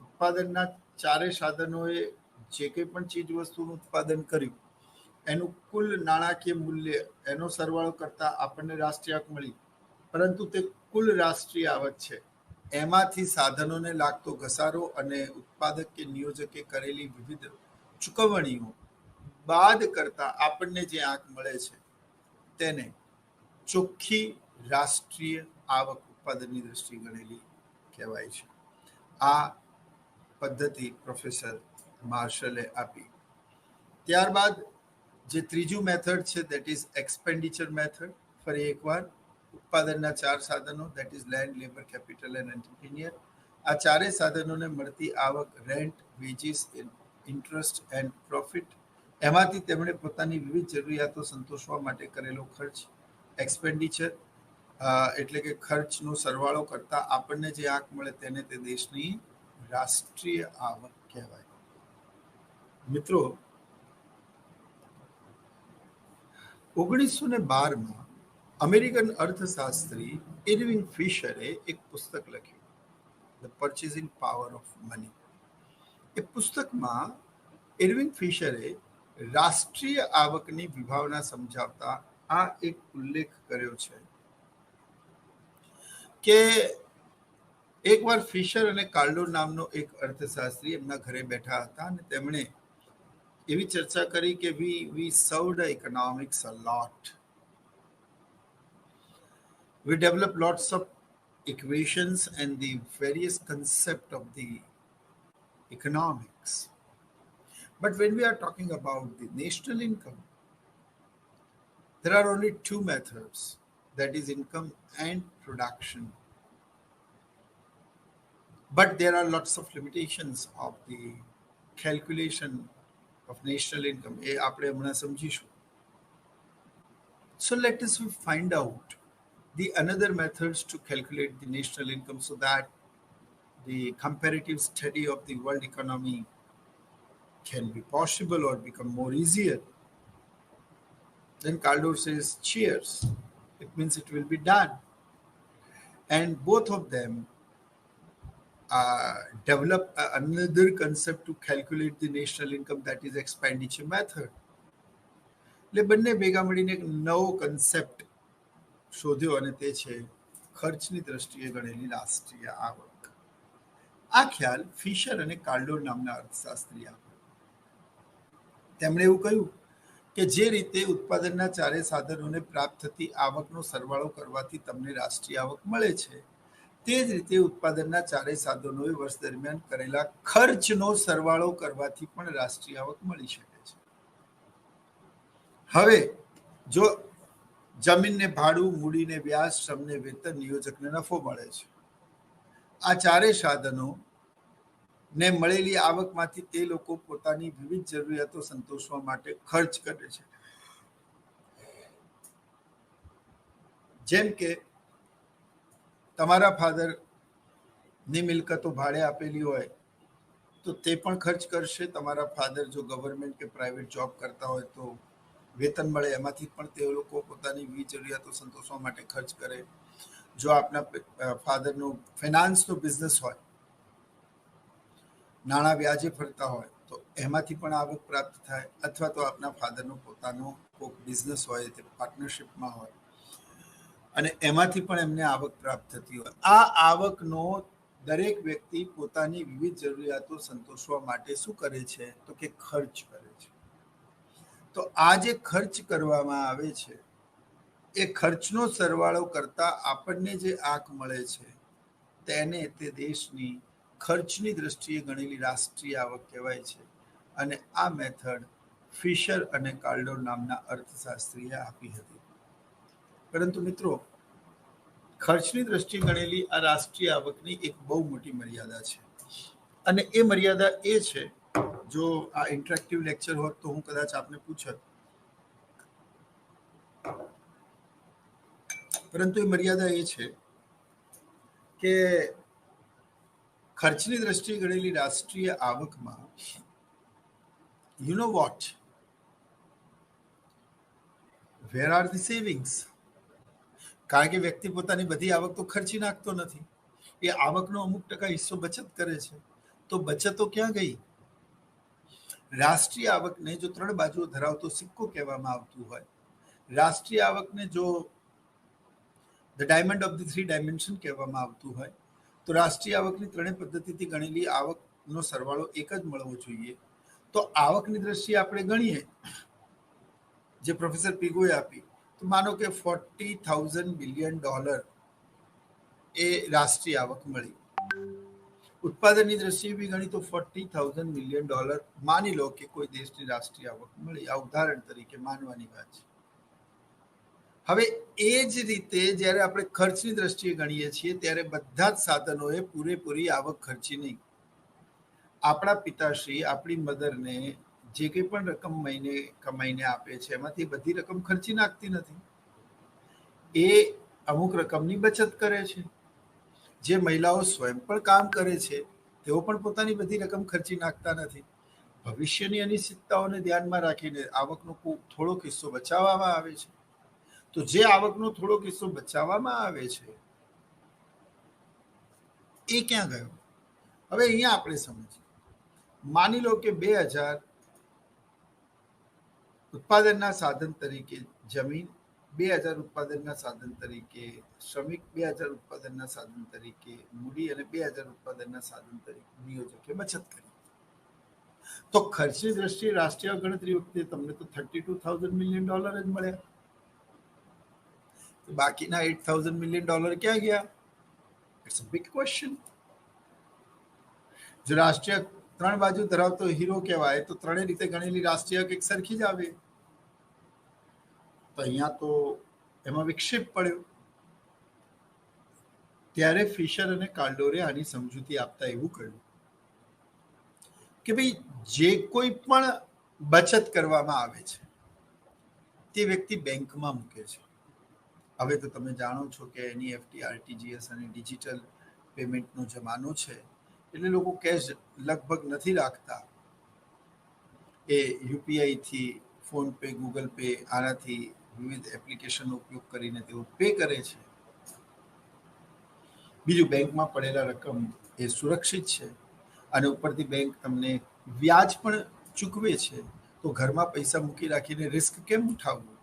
ઉત્પાદનના ચારે સાધનોએ જે કંઈ પણ ચીજ વસ્તુનું ઉત્પાદન કર્યું, એનું કુલ નાણાકીય મૂલ્ય, એનો સરવાળો કરતા આપણને રાષ્ટ્રીય આવક મળી, પરંતુ તે કુલ રાષ્ટ્રીય આવક છે, એમાંથી સાધનોને લાગતો ઘસારો અને ઉત્પાદક કે નિયોજકે કરેલી વિવિધ ચૂકવણીઓ બાદ કરતા આપણને જે આંક મળે છે, તેને ચોખ્ખી રાષ્ટ્રીય આવક ઉત્પાદનની દ્રષ્ટિએ ગણેલી કહેવાય છે. આ પદ્ધતિ પ્રોફેસર માર્શલે આપી. ત્યારબાદ જે ત્રીજું મેથડ છે, દેટ ઇઝ એક્સપેન્ડિચર મેથડ. ફરી એકવાર, ઉત્પાદનના ચાર સાધનો, that is land, labour, capital and entrepreneur. આ ચારેય સાધનોને મળતી આવક, rent, veggies, interest and profit, એમાંથી તેમણે પોતાની વિવિધ જરૂરિયાતો સંતોષવા માટે કરેલો ખર્ચ. એક્સપેન્ડિચર એટલે કે ખર્ચનો સરવાળો કરતા આપણને જે આંક મળે તેને તે દેશની રાષ્ટ્રીય આવક કહેવાય. મિત્રો, 1912માં અમેરિકન અર્થશાસ્ત્રી ઇરવિંગ ફિશરે એક પુસ્તક લખ્યું, the purchasing power of money. એ પુસ્તકમાં ઇરવિંગ ફિશરે રાષ્ટ્રીય આવકની વિભાવના સમજાવતા આ એક ઉલ્લેખ કર્યો છે કે એકવાર ફિશર અને કાર્લો નામનો એક અર્થશાસ્ત્રી એમના ઘરે બેઠા હતા અને તેમણે એવી ચર્ચા કરી કે we served economics a lot. We develop lots of equations and the various concept of the economics. But when we are talking about the national income, there are only two methods, that is income and production. But there are lots of limitations of the calculation of national income. એ આપણે હમણાં સમજીશું. So let us find out the another methods to calculate the national income so that the comparative study of the world economy can be possible or become more easier. Then Kaldor says, cheers. It means it will be done. And both of them develop another concept to calculate the national income, that is expenditure method. એટલે બંને ભેગા મળીને એક નવો concept શોધ્યો અને તે છે ખર્ચની દ્રષ્ટિએ ગણેલી રાષ્ટ્રીય આવક. આ ખ્યાલ ફિશર અને કાર્ડોર નામના અર્થશાસ્ત્રી આપ્યો. તેમણે એવું કહ્યું કે જે રીતે ઉત્પાદનના ચારે સાધનોને પ્રાપ્ત થતી આવકનો સરવાળો કરવાથી તમને રાષ્ટ્રીય આવક મળે છે, તે જ રીતે ઉત્પાદનના ચારેય સાધનોએ વર્ષ દરમિયાન કરેલા ખર્ચનો સરવાળો કરવાથી પણ રાષ્ટ્રીય આવક મળી શકે છે. હવે જો જમીનને ભાડું, મૂડીને વ્યાજ, શ્રમને વેતન, નિયોજકને નફો મળે છે, આ ચારેય સાધનો ને મળેલી આવકમાંથી તે લોકો પોતાની વિવિધ જરૂરિયાતો સંતોષવા માટે ખર્ચ કરે છે. જેમ કે તમારા ફાધરની મિલકતો ભાડે આપેલી હોય તો તે પણ ખર્ચ કરશે. તમારા ફાધર જો ગવર્મેન્ટ કે પ્રાઇવેટ જોબ કરતા હોય તો વેતન મળે એમાંથી પણ તે લોકો પોતાની વિવિધ જરૂરિયાતો સંતોષવા માટે ખર્ચ કરે. જો આપના ફાધરનો ફાઇનાન્સનો બિઝનેસ હોય, નાણાં વ્યાજે ફરતા હોય તો એમાંથી પણ આવક પ્રાપ્ત થાય, અથવા તો આપના ફાધરનો પોતાનો કોઈક બિઝનેસ હોય, તે પાર્ટનરશિપમાં હોય અને એમાંથી પણ એમને આવક પ્રાપ્ત થતી હોય. આ આવકનો દરેક વ્યક્તિ પોતાની વિવિધ જરૂરિયાતો સંતોષવા માટે શું કરે છે તો કે ખર્ચ કરે છે. તો આ જે ખર્ચ કરવામાં આવે છે એ ખર્ચનો સરવાળો કરતા આપણને જે આંક મળે છે તેને તે દેશની ખર્ચની દ્રષ્ટિએ ગણેલી રાષ્ટ્રીય આવક કહેવાય છે. અને આ મેથડ ફિશર અને કાર્ડોર નામના અર્થશાસ્ત્રીએ આપી હતી. પરંતુ મિત્રો, ખર્ચની દ્રષ્ટિએ ગણેલી આ રાષ્ટ્રીય આવકની એક બહુ મોટી મર્યાદા છે. અને એ મર્યાદા એ છે, જો આ ઇન્ટરેક્ટિવ લેક્ચર હોત તો હું કદાચ આપને પૂછત, પરંતુ એ મર્યાદા એ છે કે ખર્ચની દ્રષ્ટિએ ગણેલી રાષ્ટ્રીય આવકમાં you know what, where are the savings? કારણ કે વ્યક્તિ પોતાની બધી આવક તો ખર્ચી નાખતો નથી. એ આવકનો અમુક ટકા હિસ્સો બચત કરે છે. તો બચતો ક્યાં ગઈ? રાષ્ટ્રીય આવકને જો 3 બાજુઓ ધરાવતો સિક્કો કહેવામાં આવતું હોય, રાષ્ટ્રીય આવકને જો the diamond of the 3 dimension કહેવામાં આવતું હોય, તો રાષ્ટ્રીય આવકની 3 પદ્ધતિથી ગણેલી આવકનો સરવાળો એક જ મળવો જોઈએ. તો આવકની દ્રષ્ટિએ આપણે ગણીએ, જે પ્રોફેસર પીગોએ આપી, તો માનો કે $40,000 બિલિયન એ રાષ્ટ્રીય આવક મળી. ઉત્પાદનની દ્રષ્ટિએ બી ગણી તો $40,000 મિલિયન માની લો કે કોઈ દેશની રાષ્ટ્રીય આવક મળી. આ ઉદાહરણ તરીકે માનવાની વાત છે. હવે એ જ રીતે જ્યારે આપણે ખર્ચની દ્રષ્ટિએ ગણીએ છીએ ત્યારે બધા જ સાધનોએ પૂરેપૂરી આવક ખર્ચી નહીં. આપણા પિતાશ્રી આપણી મધરને જે કંઈ પણ રકમ મહિને કમાઈને આપે છે એમાંથી બધી રકમ ખર્ચી નાખતી નથી. એ અમુક રકમની બચત કરે છે. જે મહિલાઓ સ્વયં પણ કામ કરે છે તેઓ પણ પોતાની બધી રકમ ખર્ચી નાખતા નથી. ભવિષ્યની અનિશ્ચિતતાઓને ધ્યાનમાં રાખીને આવકનો થોડોક હિસ્સો બચાવવામાં આવે છે. તો જે આવકનો થોડોક હિસ્સો બચાવવામાં આવે છે એ ક્યાં ગયો? હવે અહીંયા આપણે સમજીએ. માની લો કે 2000 ઉત્પાદનના સાધન તરીકે જમીન, 2000 ઉત્પાદનના સાધન તરીકે શ્રમિક, 2000 ઉત્પાદનના સાધન તરીકે મૂડી અને 2000 ઉત્પાદનના સાધન તરીકે નિયોજકે બચત કરી. તો ખર્ચની દ્રષ્ટિએ રાષ્ટ્રીય ગણતરી વખતે તમને તો $32,000 મિલિયન જ મળ્યા. બાકીના $8,000 મિલિયન ક્યાં ગયા? It's a big question. જો રાષ્ટ્રીય 3 બાજુ ધરાવતો હીરો કહેવાય તો 3 રીતે ગણેલી રાષ્ટ્રીય એક સરખી જ આવે. તો અહીંયા તો એમાં વિક્ષેપ પડ્યો. ત્યારે ફિશર અને કાર્ડોરે આની સમજૂતી આપતા એવું કહ્યું કે ભાઈ, જે કોઈ પણ બચત કરવામાં આવે છે તે વ્યક્તિ બેંકમાં મૂકે છે. હવે તો તમે જાણો છો કે એનઈએફટી, આરટીજીએસ અને ડિજિટલ પેમેન્ટનો જમાનો છે, એટલે લોકો કેશ લગભગ નથી રાખતા. એ યુપીઆઈથી, ફોન પે, ગૂગલ પે, આનાથી વિવિધ એપ્લિકેશનનો ઉપયોગ કરીને તેઓ પે કરે છે. બીજું, બેંકમાં પડેલા રકમ એ સુરક્ષિત છે અને ઉપરથી બેંક તમને વ્યાજ પણ ચૂકવે છે. તો ઘરમાં પૈસા મૂકી રાખીને રિસ્ક કેમ ઉઠાવવું?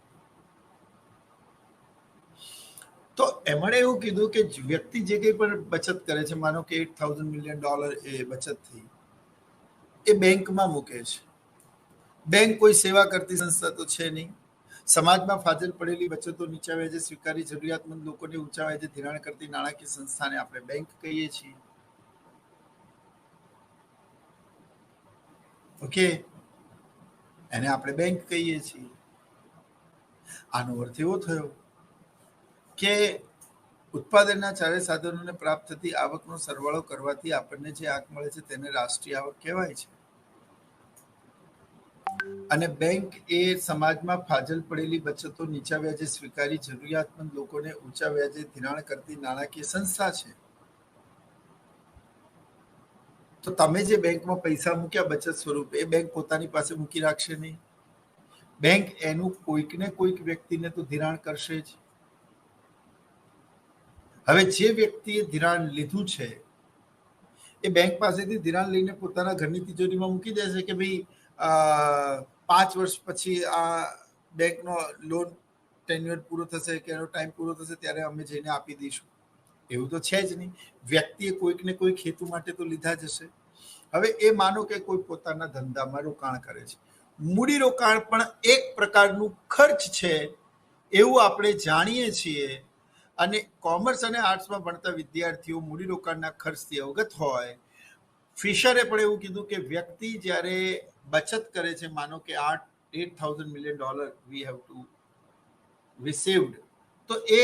તો એમણે એવું કીધું કે વ્યક્તિ જે કંઈ પણ બચત કરે છે, માનો કે $8,000 મિલિયન એ બચત થઈ, એ બેંકમાં મૂકે છે. બેંક કોઈ સેવા કરતી સંસ્થા તો છે નહીં. સમાજમાં ફાજલ પડેલી બચતો નીચા વ્યાજે સ્વીકારી જરૂરિયાતમંદ લોકોને ઊંચા વ્યાજે ધિરાણ કરતી નાણાકીય સંસ્થાને આપણે બેંક કહીએ છીએ. ઓકે, એને આપણે બેંક કહીએ છીએ. આનો અર્થ એવો થયો કે ઉત્પાદનના ચારે સાધનોને પ્રાપ્ત થતી આવકનો સરવાળો કરવાથી આપણને જે આવક મળે છે તેને રાષ્ટ્રીય આવક કહેવાય છે. અને બેંક એ સમાજમાં ફાજલ પડેલી બચતો નીચા વ્યાજે સ્વીકારી જરૂરિયાતમંદ લોકોને ઊંચા વ્યાજે ધિરાણ કરતી નાણાકીય સંસ્થા છે. તો તમે જે બેંકમાં પૈસા મૂક્યા બચત સ્વરૂપે, એ બેંક પોતાની પાસે મૂકી રાખશે નહીં. બેંક એનું કોઈકને કોઈક વ્યક્તિને તો ધિરાણ કરશે જ. હવે જે વ્યક્તિએ ધિરાણ લીધું છે એ બેંક પાસેથી ધિરાણ લઈને પોતાના ઘરની તિજોરીમાં મૂકી દેશે કે ભાઈ 5 વર્ષ પછી આ બેંકનો લોન ટેન્યુઅર પૂરો થશે કે એનો ટાઈમ પૂરો થશે ત્યારે અમે જઈને આપી દઈશું. એવું તો છે જ નહીં. વ્યક્તિએ કોઈક ને કોઈક હેતુ માટે તો લીધા જ હશે. હવે એ માનો કે કોઈ પોતાના ધંધામાં રોકાણ કરે છે. મૂડી રોકાણ પણ એક પ્રકારનું ખર્ચ છે એવું આપણે જાણીએ છીએ. અને કોમર્સ અને આર્ટ્સમાં ભણતા વિદ્યાર્થીઓ મૂડીરોકાણના ખર્ચથી અવગત હોય. ફિશરે પણ એવું કીધું કે વ્યક્તિ જ્યારે બચત કરે છે, માનો કે $8,000 million we have to received, તો એ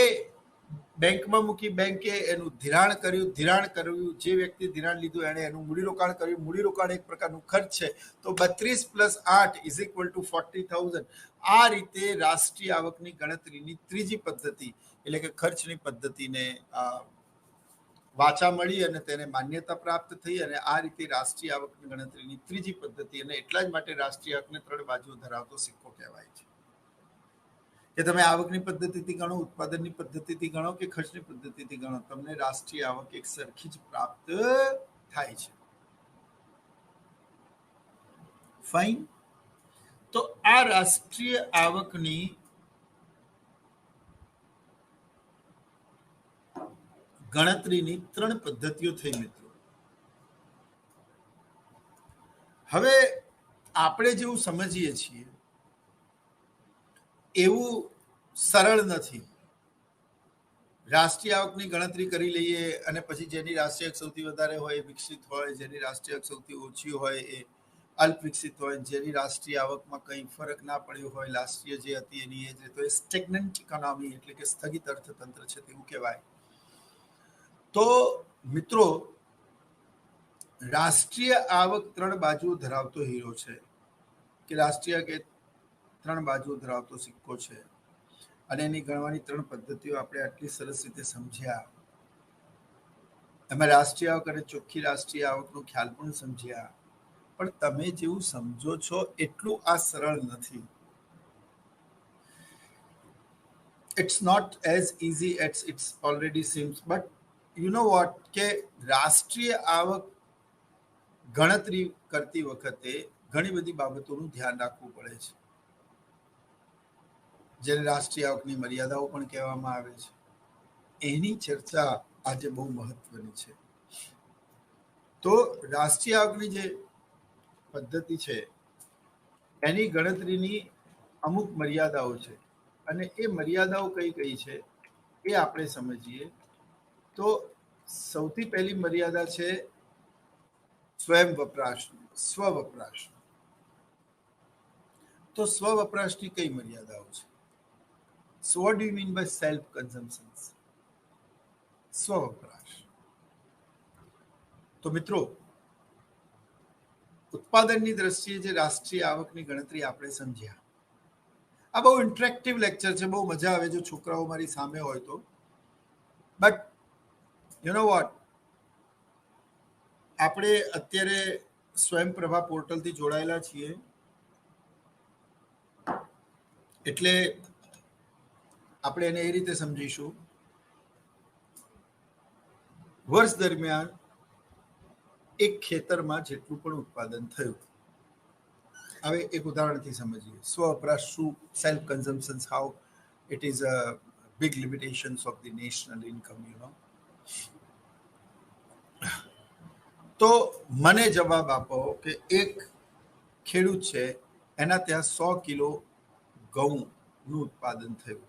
બેંકમાં મૂકી, બેંકે એનું ધિરાણ કર્યું. જે વ્યક્તિ ધિરાણ લીધું એણે એનું મૂડીરોકાણ કર્યું. મૂડીરોકાણ એક પ્રકારનું ખર્ચ છે. તો 32 + 8 = 40,000. આ રીતે રાષ્ટ્રીય આવકની ગણતરીની ત્રીજી પદ્ધતિ એટલે કે ખર્ચની પદ્ધતિને વાચા મળી અને તેને માન્યતા પ્રાપ્ત થઈ. અને આ રીતે રાષ્ટ્રીય આવકની ગણતરીની ત્રીજી પદ્ધતિ, અને એટલા જ માટે રાષ્ટ્રીય આવકને 3 બાજુ ધરાવતો સિક્કો કહેવાય છે. કે તમે આવકની પદ્ધતિથી ગણો, ઉત્પાદનની પદ્ધતિથી ગણો કે ખર્ચની પદ્ધતિથી ગણો, તમને રાષ્ટ્રીય આવક એક સરખી જ પ્રાપ્ત થાય છે. ફાઇન. તો આ રાષ્ટ્રીય આવકની ગણતરીની 3 પદ્ધતિઓ થઈ મિત્રો. હવે આપણે જેવું સમજીએ છીએ એવું સરળ નથી. રાષ્ટ્રીય આવકની ગણતરી કરી લઈએ અને પછી જેની રાષ્ટ્રીય આવક સૌથી વધારે હોય એ વિકસિત હોય, જેની રાષ્ટ્રીય આવક સૌથી ઓછી હોય એ અલ્પ વિકસિત હોય, જેની રાષ્ટ્રીય આવકમાં કંઈ ફરક ના પડ્યો હોય, રાષ્ટ્રીય જે હતી એની એ જ રીતે, સ્ટેગ્નન્ટ ઇકોનોમી એટલે કે સ્થગિત અર્થતંત્ર છે તેવું કહેવાય. તો મિત્રો, રાષ્ટ્રીય આવક 3 બાજુ ધરાવતો હીરો છે કે રાષ્ટ્રીય કે 3 બાજુ ધરાવતો સિક્કો છે. અને એની ગણવાની 3 પદ્ધતિઓ આપણે આટલી સરસ રીતે સમજ્યા. એમાં રાષ્ટ્રીય આવક અને ચોખ્ખી રાષ્ટ્રીય આવકનો ખ્યાલ પણ સમજ્યા. પણ તમે જેવું સમજો છો એટલું આ સરળ નથી. It's not as easy as it already seems. But you know what? કે રાષ્ટ્રીય આવક ગણતરી કરતી વખતે ઘણી બધી બાબતોનું ધ્યાન રાખવું પડે છે, જેને રાષ્ટ્રીય આવકની મર્યાદાઓ પણ કહેવામાં આવે છે. એની ચર્ચા આજે બહુ મહત્વની છે. તો રાષ્ટ્રીય આવકની જે પદ્ધતિ છે એની ગણતરીની અમુક મર્યાદાઓ છે, અને એ મર્યાદાઓ કઈ કઈ છે એ આપણે સમજીએ. તો સૌથી પહેલી મર્યાદા છે સ્વ વપરાશ. તો સ્વ વપરાશની કઈ મર્યાદાઓ છે? So what do you mean by self consumption? સ્વ વપરાશ. તો મિત્રો, ઉત્પાદનની દ્રષ્ટિએ જે રાષ્ટ્રીય આવકની ગણતરી આપણે સમજ્યા, આ બહુ ઇન્ટરેક્ટિવ લેક્ચર છે, બહુ મજા આવે જો છોકરાઓ મારી સામે હોય તો. બટ યુ નો વોટ, આપણે અત્યારે સ્વયંપ્રભા પોર્ટલથી જોડાયેલા છીએ, એટલે આપણે એને એ રીતે સમજીશું, વર્ષ દરમિયાન એક ખેતરમાં જેટલું પણ ઉત્પાદન થયું, હવે એક ઉદાહરણથી સમજીએ. સ્વવપરાશ શું, self consumption, how it is a big limitations of the national income, you know. તો મને જવાબ આપો કે એક ખેડૂત છે, એના ત્યાં 100 કિલો ઘઉંનું ઉત્પાદન થયું.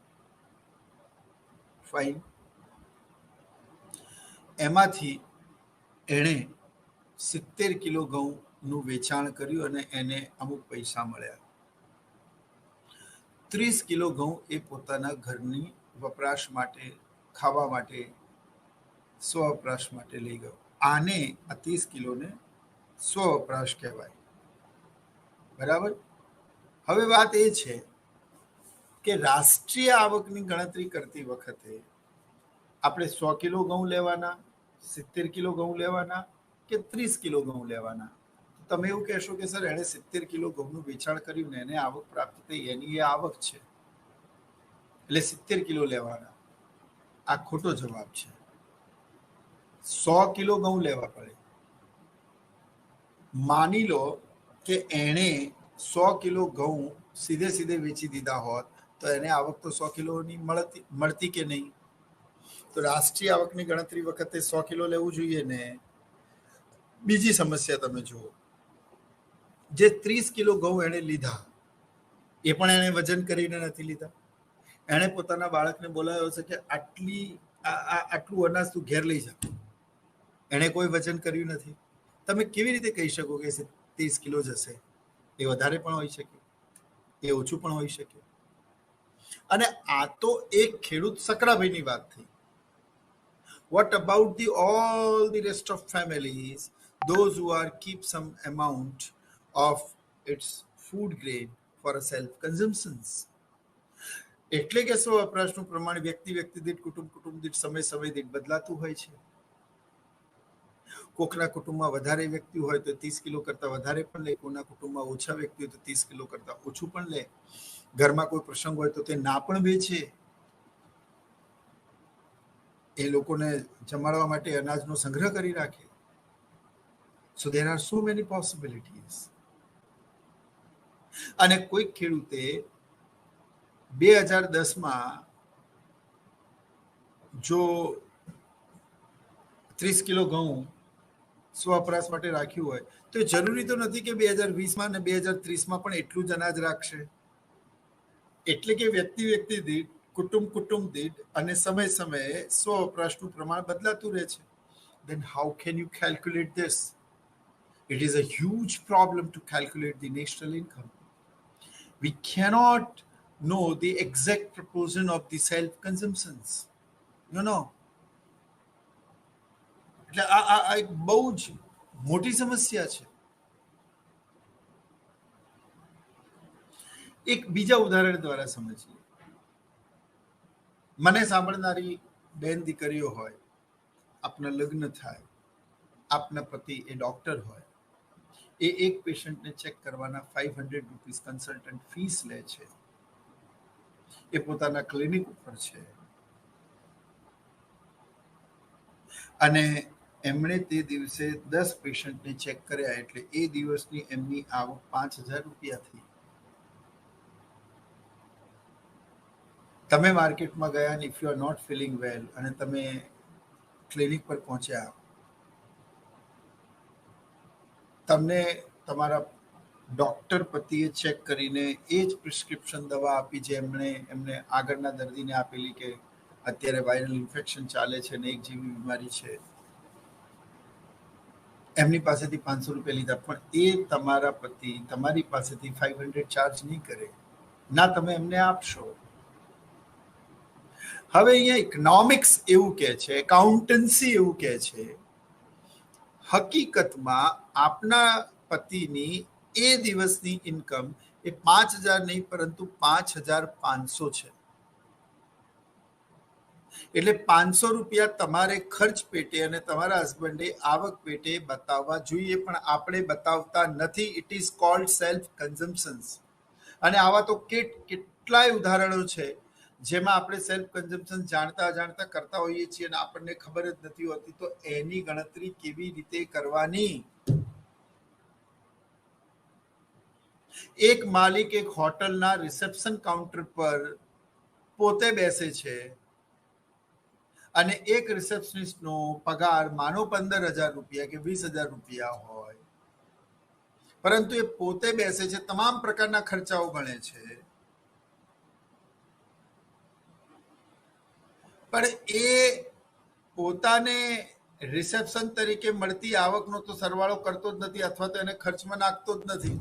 ફાઇન. એમાંથી એણે 70 કિલો ઘઉંનું વેચાણ કર્યું અને એને અમુક પૈસા મળ્યા. 30 કિલો ઘઉં એ પોતાના ઘરની વપરાશ માટે, ખાવા માટે, સ્વવપરાશ માટે લઈ ગયો. આને આ 30 કિલોને સ્વવપરાશ કહેવાય. બરાબર. હવે વાત એ છે કે રાષ્ટ્રીય આવકની ગણતરી કરતી વખતે આપણે 100 કિલો ઘઉં લેવાના, 70 કિલો ઘઉં લેવાના કે 30 કિલો ઘઉં લેવાના? તમે એવું કહેશો કે સર એણે 70 કિલો ઘઉંનું વેચાણ કર્યું ને એને આવક પ્રાપ્ત થઈ, એની એ આવક છે એટલે 70 કિલો લેવાના. આ ખોટો જવાબ છે. 100 કિલો ઘઉં લેવા પડે. માની લો કે એણે 100 કિલો ઘઉં સીધે સીધે વેચી દીધા હોત તો એને આવક તો 100 કિલોની મળતી કે નહીં? તો રાષ્ટ્રીય આવકની ગણતરી વખતે 100 કિલો લેવું જોઈએ ને. બીજી સમસ્યા તમે જુઓ, જે 30 કિલો ઘઉં એણે લીધા એ પણ એણે વજન કરીને નથી લીધા. એણે પોતાના બાળકને બોલાવ્યો છે કે આટલું અનાજ તું ઘેર લઈ જા. એણે કોઈ વજન કર્યું નથી. તમે કેવી રીતે કહી શકો કે 30 કિલો જ હશે? એ વધારે પણ હોઈ શકે, એ ઓછું પણ હોઈ શકે. અને આ તો એક ખેડૂત સકરાભાઈની વાત થઈ. What about all the rest of families, those who are keep some amount of its food grain for a self consumption? એટલે કે સ્વવપરાશનું પ્રમાણ વ્યક્તિ દીઠ, કુટુંબ દીઠ, સમય દીઠ બદલાતું હોય છે. કોકના કુટુંબમાં વધારે વ્યક્તિ હોય તો 30 કિલો કરતા વધારે પણ લે, કોઈના કુટુંબમાં ઓછા વ્યક્તિ હોય તો 30 કિલો કરતા ઓછું પણ લે. ઘરમાં કોઈ પ્રસંગ હોય તો તે ના પણ વેચે. એ લોકોને જમાડવા માટે અનાજનો સંગ્રહ કરી રાખે. So there are so many possibilities. અને કોઈ ખેડૂતે 2010માં જો 30 કિલો ઘઉં સ્વવપરાશ માટે રાખ્યું હોય તો જરૂરી તો નથી કે 2020માં અને 2030માં પણ એટલું જ અનાજ રાખશે. એટલે કે વ્યક્તિ દીઠ, કુટુંબ દીઠ અને સમયે સ્વવપરાશનું પ્રમાણ બદલાતું રહે છે. Then how can you calculate this? It is a huge problem to calculate the national income. We cannot know the exact proportion of the self-consumptions. You know. એટલે આ એક બહુ જ મોટી સમસ્યા છે. એક બીજા ઉદાહરણ દ્વારા સમજીએ. મને સાંભળનારી બેન દીકરીઓ હોય, આપના લગ્ન થાય, આપના પતિ એ ડોક્ટર હોય, એ એક પેશન્ટને ચેક કરવાના 500 રૂપીસ કન્સલ્ટન્ટ ફીસ લે છે. એ પોતાના ક્લિનિક ઉપર છે અને એમણે તે દિવસે 10 પેશન્ટને ચેક કર્યા એટલે એ દિવસની એમની આવક 5,000 રૂપિયા થઈ. તમે માર્કેટમાં ગયા અને if you are not feeling well અને તમે ક્લિનિક પર પહોંચ્યા, તમને તમારા ડોક્ટર પતિએ ચેક કરીને એ જ પ્રિસ્ક્રિપ્શન દવા આપી જે એમને આગળના દર્દીને આપેલી કે અત્યારે વાયરલ ઇન્ફેક્શન ચાલે છે ને એક જેવી બીમારી છે. એમની પાસેથી 500 રૂપિયા લીધા, પણ એ તમારા પતિ તમારી પાસેથી 500 ચાર્જ નહીં કરે, ના તમે એમને આપશો. હવે અહીંયા ઇકોનોમિક્સ એવું કહે છે, એકાઉન્ટન્સી એવું કહે છે, હકીકતમાં આપના પતિની એ દિવસની ઇન્કમ એ 5,000 નહીં પરંતુ 5,500 છે. એટલે 500 રૂપિયા તમારે ખર્ચ પેટે અને તમારા હસબન્ડે આવક પેટે બતાવવા જોઈએ, પણ આપણે બતાવતા નથી. It is called self consumptions. અને આવા તો કેટલાય ઉદાહરણો છે જેમાં આપણે સેલ્ફ કન્ઝમ્પશન જાણતા અજાણતા કરતા હોઈએ છીએ અને આપણને ખબર જ નથી હોતી. તો એની ગણતરી કેવી રીતે કરવાની? એક માલિક એક હોટલના રિસેપ્શન કાઉન્ટર પર પોતે બેસે છે અને એક રિસેપ્શનિસ્ટનો પગાર માનો 15,000 રૂપિયા કે 20,000 રૂપિયા હોય, પરંતુ એ પોતે બેસે છે, તમામ પ્રકારના ખર્ચાઓ ગણે છે, પણ એ પોતાને રિસેપ્શન તરીકે મળતી આવકનો તો સરવાળો કરતો જ નથી અથવા તો એને ખર્ચમાં નાખતો જ નથી.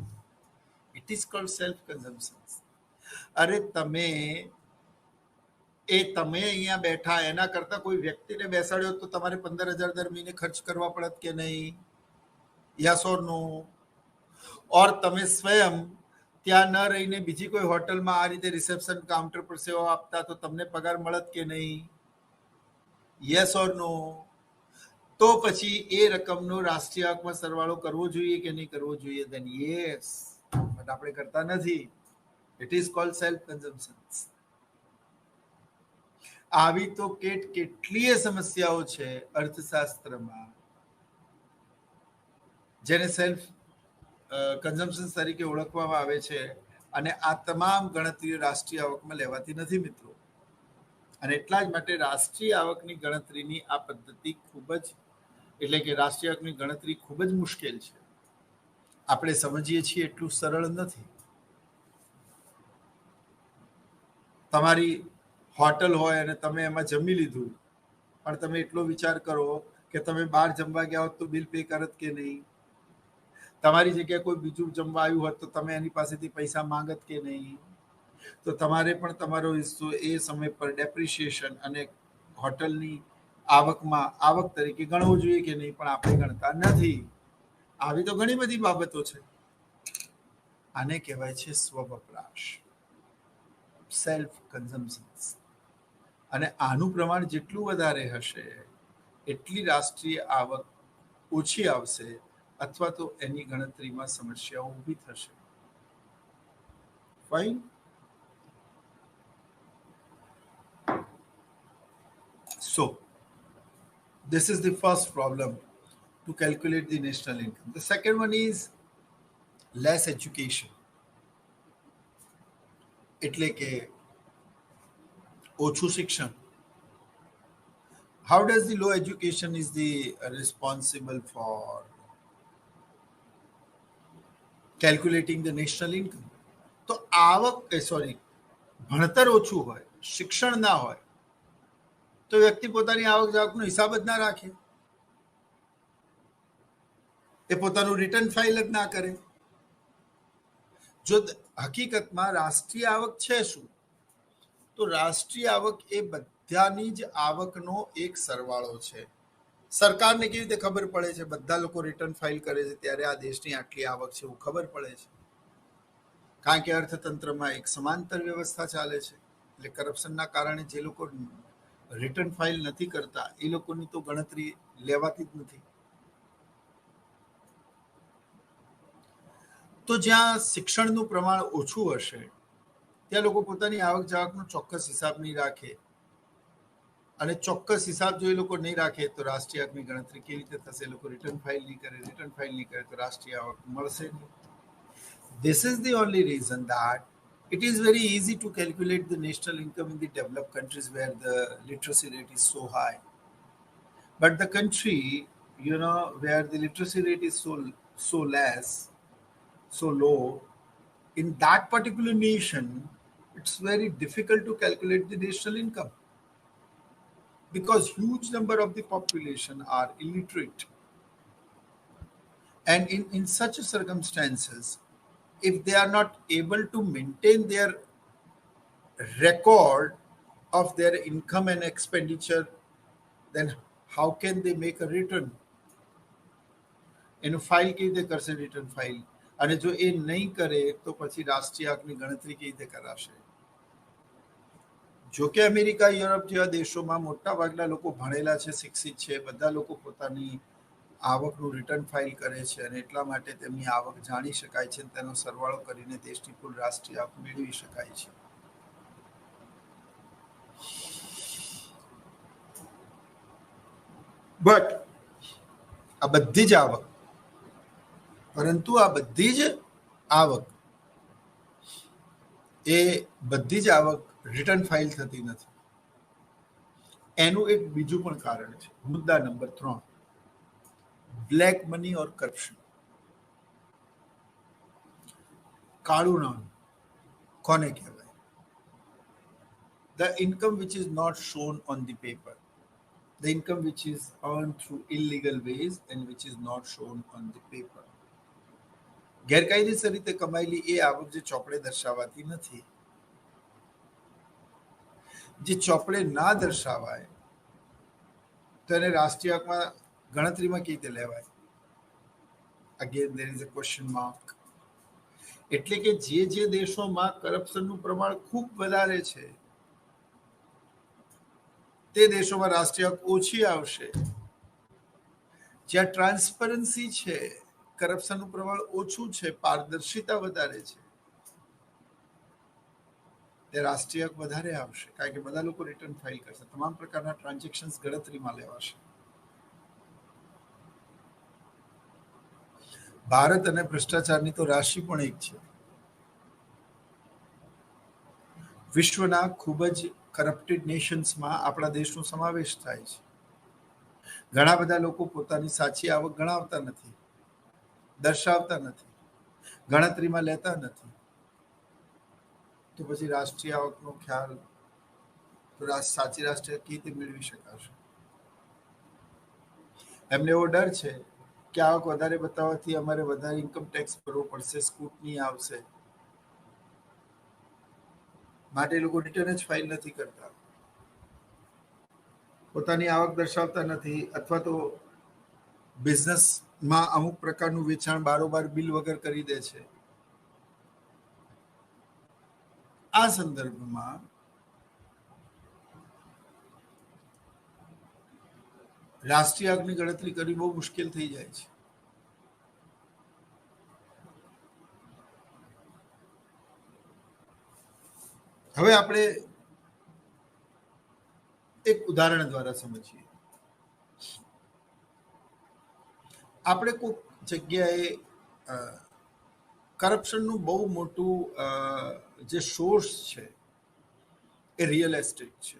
It is called self consumption. અરે તમે અહીંયા બેઠા એના કરતા કોઈ વ્યક્તિને બેસાડ્યો તો તમારે 15,000 દર મહિને ખર્ચ કરવા પડત કે નહીં? યસ ઓર નો? ઓર તમે સ્વયં ત્યાં ન રહીને બીજી કોઈ હોટલમાં આ રીતે રિસેપ્શન કાઉન્ટર પર સેવા આપતા તો તમને પગાર મળત કે નહીં? યસ ઓર નો? તો પછી એ રકમનો રાષ્ટ્રીય આવકમાં સરવાળો કરવો જોઈએ કે નહીં કરવો જોઈએ? ધેન યસ, બટ આપણે કરતા નથી. It is called self consumption. આવી તો કેટલીય સમસ્યાઓ છે અર્થશાસ્ત્રમાં જેને સેલ્ફ કન્ઝમ્પશન તરીકે ઓળખવામાં આવે છે, અને આ તમામ ગણતરીઓ રાષ્ટ્રીય આવકમાં લેવાતી નથી મિત્રો. અને એટલા જ માટે રાષ્ટ્રીય આવકની ગણતરીની આ પદ્ધતિ ખૂબ જ, એટલે કે રાષ્ટ્રીય આવકની ગણતરી ખૂબ જ મુશ્કેલ છે. આપણે સમજીએ છીએ એટલું સરળ નથી. તમારી હોટલ હોય અને તમે એમાં જમી લીધું, પણ તમે એટલો વિચાર કરો કે તમે બહાર જમવા ગયા હોત તો બિલ પે કરત કે નહીં? તમારી જગ્યાએ કોઈ બીજું જમવા આવ્યું હોત તો તમે એની પાસેથી પૈસા માંગત કે નહીં? તો તમારે પણ તમારો હિસ્સો એ સમય પર ડેપ્રિશિએશન અને હોટલની આવકમાં આવક તરીકે ગણવો જોઈએ કે નહીં? પણ આપણે ગણતા નથી. આવી તો ઘણી બધી બાબતો છે. આને કહેવાય છે સ્વવપરાશ, સેલ્ફ કન્ઝમ્પશન. અને આનું પ્રમાણ જેટલું વધારે હશે એટલી રાષ્ટ્રીય આવક ઓછી આવશે અથવા તો એની ગણતરીમાં સમસ્યાઓ ઊભી થશે. Fine. So, this is the first problem to calculate the national income. The second one is less education. એટલે કે ઓછું શિક્ષણ. How does the low education is the responsible for calculating the national income? તો ભણતર ઓછું હોય, શિક્ષણ ના હોય તો વ્યક્તિ પોતાની આવક જાવકનો હિસાબ જ ના રાખે, એ પોતાનું રિટર્ન ફાઇલ જ ના કરે. જો હકીકતમાં રાષ્ટ્રીય આવક છે શું? તો રાષ્ટ્રીય આવક એ બધાની જ આવકનો એક સરવાળો છે. સરકારને કેવી રીતે ખબર પડે છે? બધા લોકો રિટર્ન ફાઇલ કરે છે ત્યારે આ દેશની આટલી આવક છે એવું ખબર પડે છે. કારણ કે અર્થતંત્રમાં એક સમાંતર વ્યવસ્થા ચાલે છે. એટલે કરપ્શનના કારણે જે લોકો રિટર્ન ફાઇલ નથી કરતા એ લોકોની તો ગણતરી લેવાતી જ નથી. તો જ્યાં શિક્ષણનું પ્રમાણ ઓછું હશે ત્યાં લોકો પોતાની આવક જાવકનો ચોક્કસ હિસાબ નહીં રાખે, અને ચોક્કસ હિસાબ જો એ લોકો નહીં રાખે તો રાષ્ટ્રીય આવકની ગણતરી કેવી રીતે થશે? એ લોકો રિટર્ન ફાઇલ નહીં કરે તો રાષ્ટ્રીય આવક મળશે નહીં. This is the only reason that it is very easy to calculate the national income in the developed countries where the literacy rate is so high. But the country, where the literacy rate is so less, so low, in that particular nation, it's very difficult to calculate the national income because huge number of the population are illiterate. And in such circumstances, if they are not able to maintain their record of their income and expenditure, then how can they make a return? એનું file કેવી રીતે કરશે return file? અને જો એ નહીં કરે તો પછી રાષ્ટ્રીય આવકની ગણતરી કેવી રીતે કરાશે? જો કે અમેરિકા, યુરોપ જેવા દેશોમાં મોટા ભાગના લોકો ભણેલા છે, શિક્ષિત છે, બધા લોકો પોતાની આવકનું રિટર્ન ફાઇલ કરે છે અને એટલા માટે તેમની આવક જાણી શકાય છે, તેનો સરવાળો કરીને દેશની કુલ રાષ્ટ્રીય આવક મેળવી શકાય છે. બટ આ બધી જ આવક, પરંતુ આ બધી જ આવક એ બધી જ આવક રિટર્ન ફાઇલ થતી નથી. એનું એક બીજું પણ કારણ છે. મુદ્દા નંબર 3, બ્લેક મની ઓર કરપ્શન. કાળું નાણું કોને કહેવાય? The income which is not shown on the paper, the income which is earned through illegal ways and which is not shown on the paper. ગેરકાયદેસર રીતે કમાયેલી એ આવક જે ચોપડે દર્શાવાતી નથી. જે ચોપડે ના દર્શાવાય તો એને રાષ્ટ્રીય આવકમાં ગણતરીમાં કેવી રીતે લેવાય? Again there is a question mark. એટલે કે જે દેશોમાં કરપ્શનનું પ્રમાણ ખૂબ વધારે છે તે દેશોમાં રાષ્ટ્રીય આવક ઓછી આવશે. જ્યાં ટ્રાન્સપરન્સી છે, કરપ્શનનું પ્રમાણ ઓછું છે, પારદર્શિતા વધારે છે, તે રાષ્ટ્રીય આવક વધારે આવશે. કારણ કે બધા લોકો રિટર્ન ફાઇલ કરશે, તમામ પ્રકારના ટ્રાન્ઝેક્શન્સ ગણતરીમાં લેવાશે. ભારત અને ભ્રષ્ટાચારની તો રાશિ પણ એક છે. વિશ્વના ખૂબ જ કરપ્ટેડ નેશન્સમાં આપણા દેશનો સમાવેશ થાય છે. ઘણા બધા લોકો પોતાની સાચી આવક ગણાવતા નથી, દર્શાવતા નથી, ગણતરીમાં લેતા નથી. તો પછી રાષ્ટ્રીય આવકનો ખ્યાલ, સાચી રાષ્ટ્રીય કેવી રીતે મેળવી શકાશે? એમને એવો ડર છે કે આવક વધારે બતાવવાથી અમારે વધારે ઇન્કમ ટેક્સ ભરવો પડશે, સ્કૂટની આવશે, માટે લોકો રિટર્ન જ ફાઇલ નથી કરતા, પોતાની આવક દર્શાવતા નથી, અથવા તો બિઝનેસમાં અમુક પ્રકારનું વેચાણ બારોબાર બિલ વગર કરી દે છે. આ સંદર્ભમાં રાષ્ટ્રીય આવકની ગણતરી કરવી બહુ મુશ્કેલ થઈ જાય છે. હવે આપણે એક ઉદાહરણ દ્વારા સમજીએ. આપણે કોઈક જગ્યાએ કરપ્શનનું બહુ મોટું જે સોર્સ છે એ રિયલ એસ્ટેટ છે.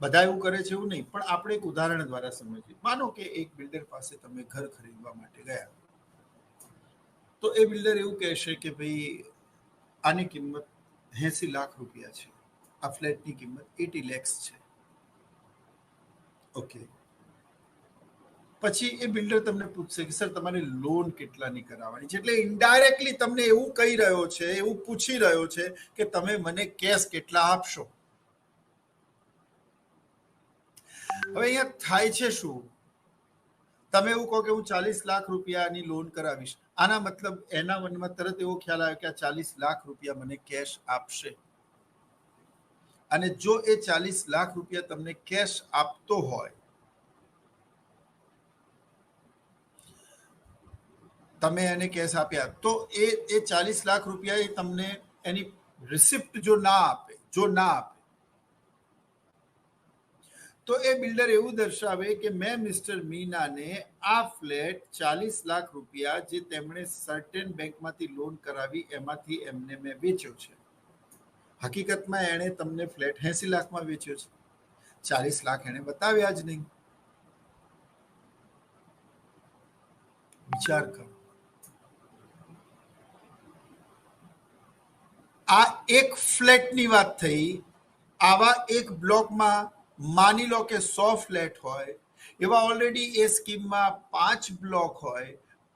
બધા એવું કરે છે એવું નહીં, પણ આપણે એક ઉદાહરણ દ્વારા સમજીએ. માનો કે એક બિલ્ડર પાસે તમે ઘર ખરીદવા માટે ગયા, તો એ બિલ્ડર એવું કહેશે કે ભાઈ આની કિંમત 80 લાખ રૂપિયા છે, આ ફ્લેટની કિંમત 80 lakhs છે. ઓકે, પછી એ બિલ્ડર તમને પૂછશે કે સર તમારે લોન કેટલાની કરાવવાની છે. એટલે ઇનડાયરેક્ટલી તમને એવું કહી રહ્યો છે, એવું પૂછી રહ્યો છે કે તમે મને કેશ કેટલા આપશો. હવે અહીંયા થાય છે શું? તમે એવું કહો કે હું 40 લાખ રૂપિયાની લોન કરાવીશ, આના મતલબ એના મનમાં તરત એવો ખ્યાલ આવ્યો કે આ 40 લાખ રૂપિયા મને કેશ આપશે. અને જો એ 40 લાખ રૂપિયા તમને કેશ આપતો હોય, તમે એને કેશ આપ્યા, તો એ 40 લાખ રૂપિયા એ તમને એની રિસિપ્ટ જો ના આપે, તો એ બિલ્ડર એવું દર્શાવે કે મેં મિસ્ટર મીનાને આ ફ્લેટ 40 લાખ રૂપિયા જે તેમણે સર્ટેન બેંકમાંથી લોન કરાવી એમાંથી એમને મેં વેચ્યો છે. હકીકતમાં એણે તમને ફ્લેટ 80 લાખમાં વેચ્યો છે, 40 લાખ એણે બતાવ્યા જ નહીં. વિચાર કરો. આ એક ફ્લેટની વાત થઈ. આવા એક બ્લોકમાં માની લો કે 100 ફ્લેટ હોય, એવા ઓલરેડી એ સ્કીમમાં 5 બ્લોક હોય,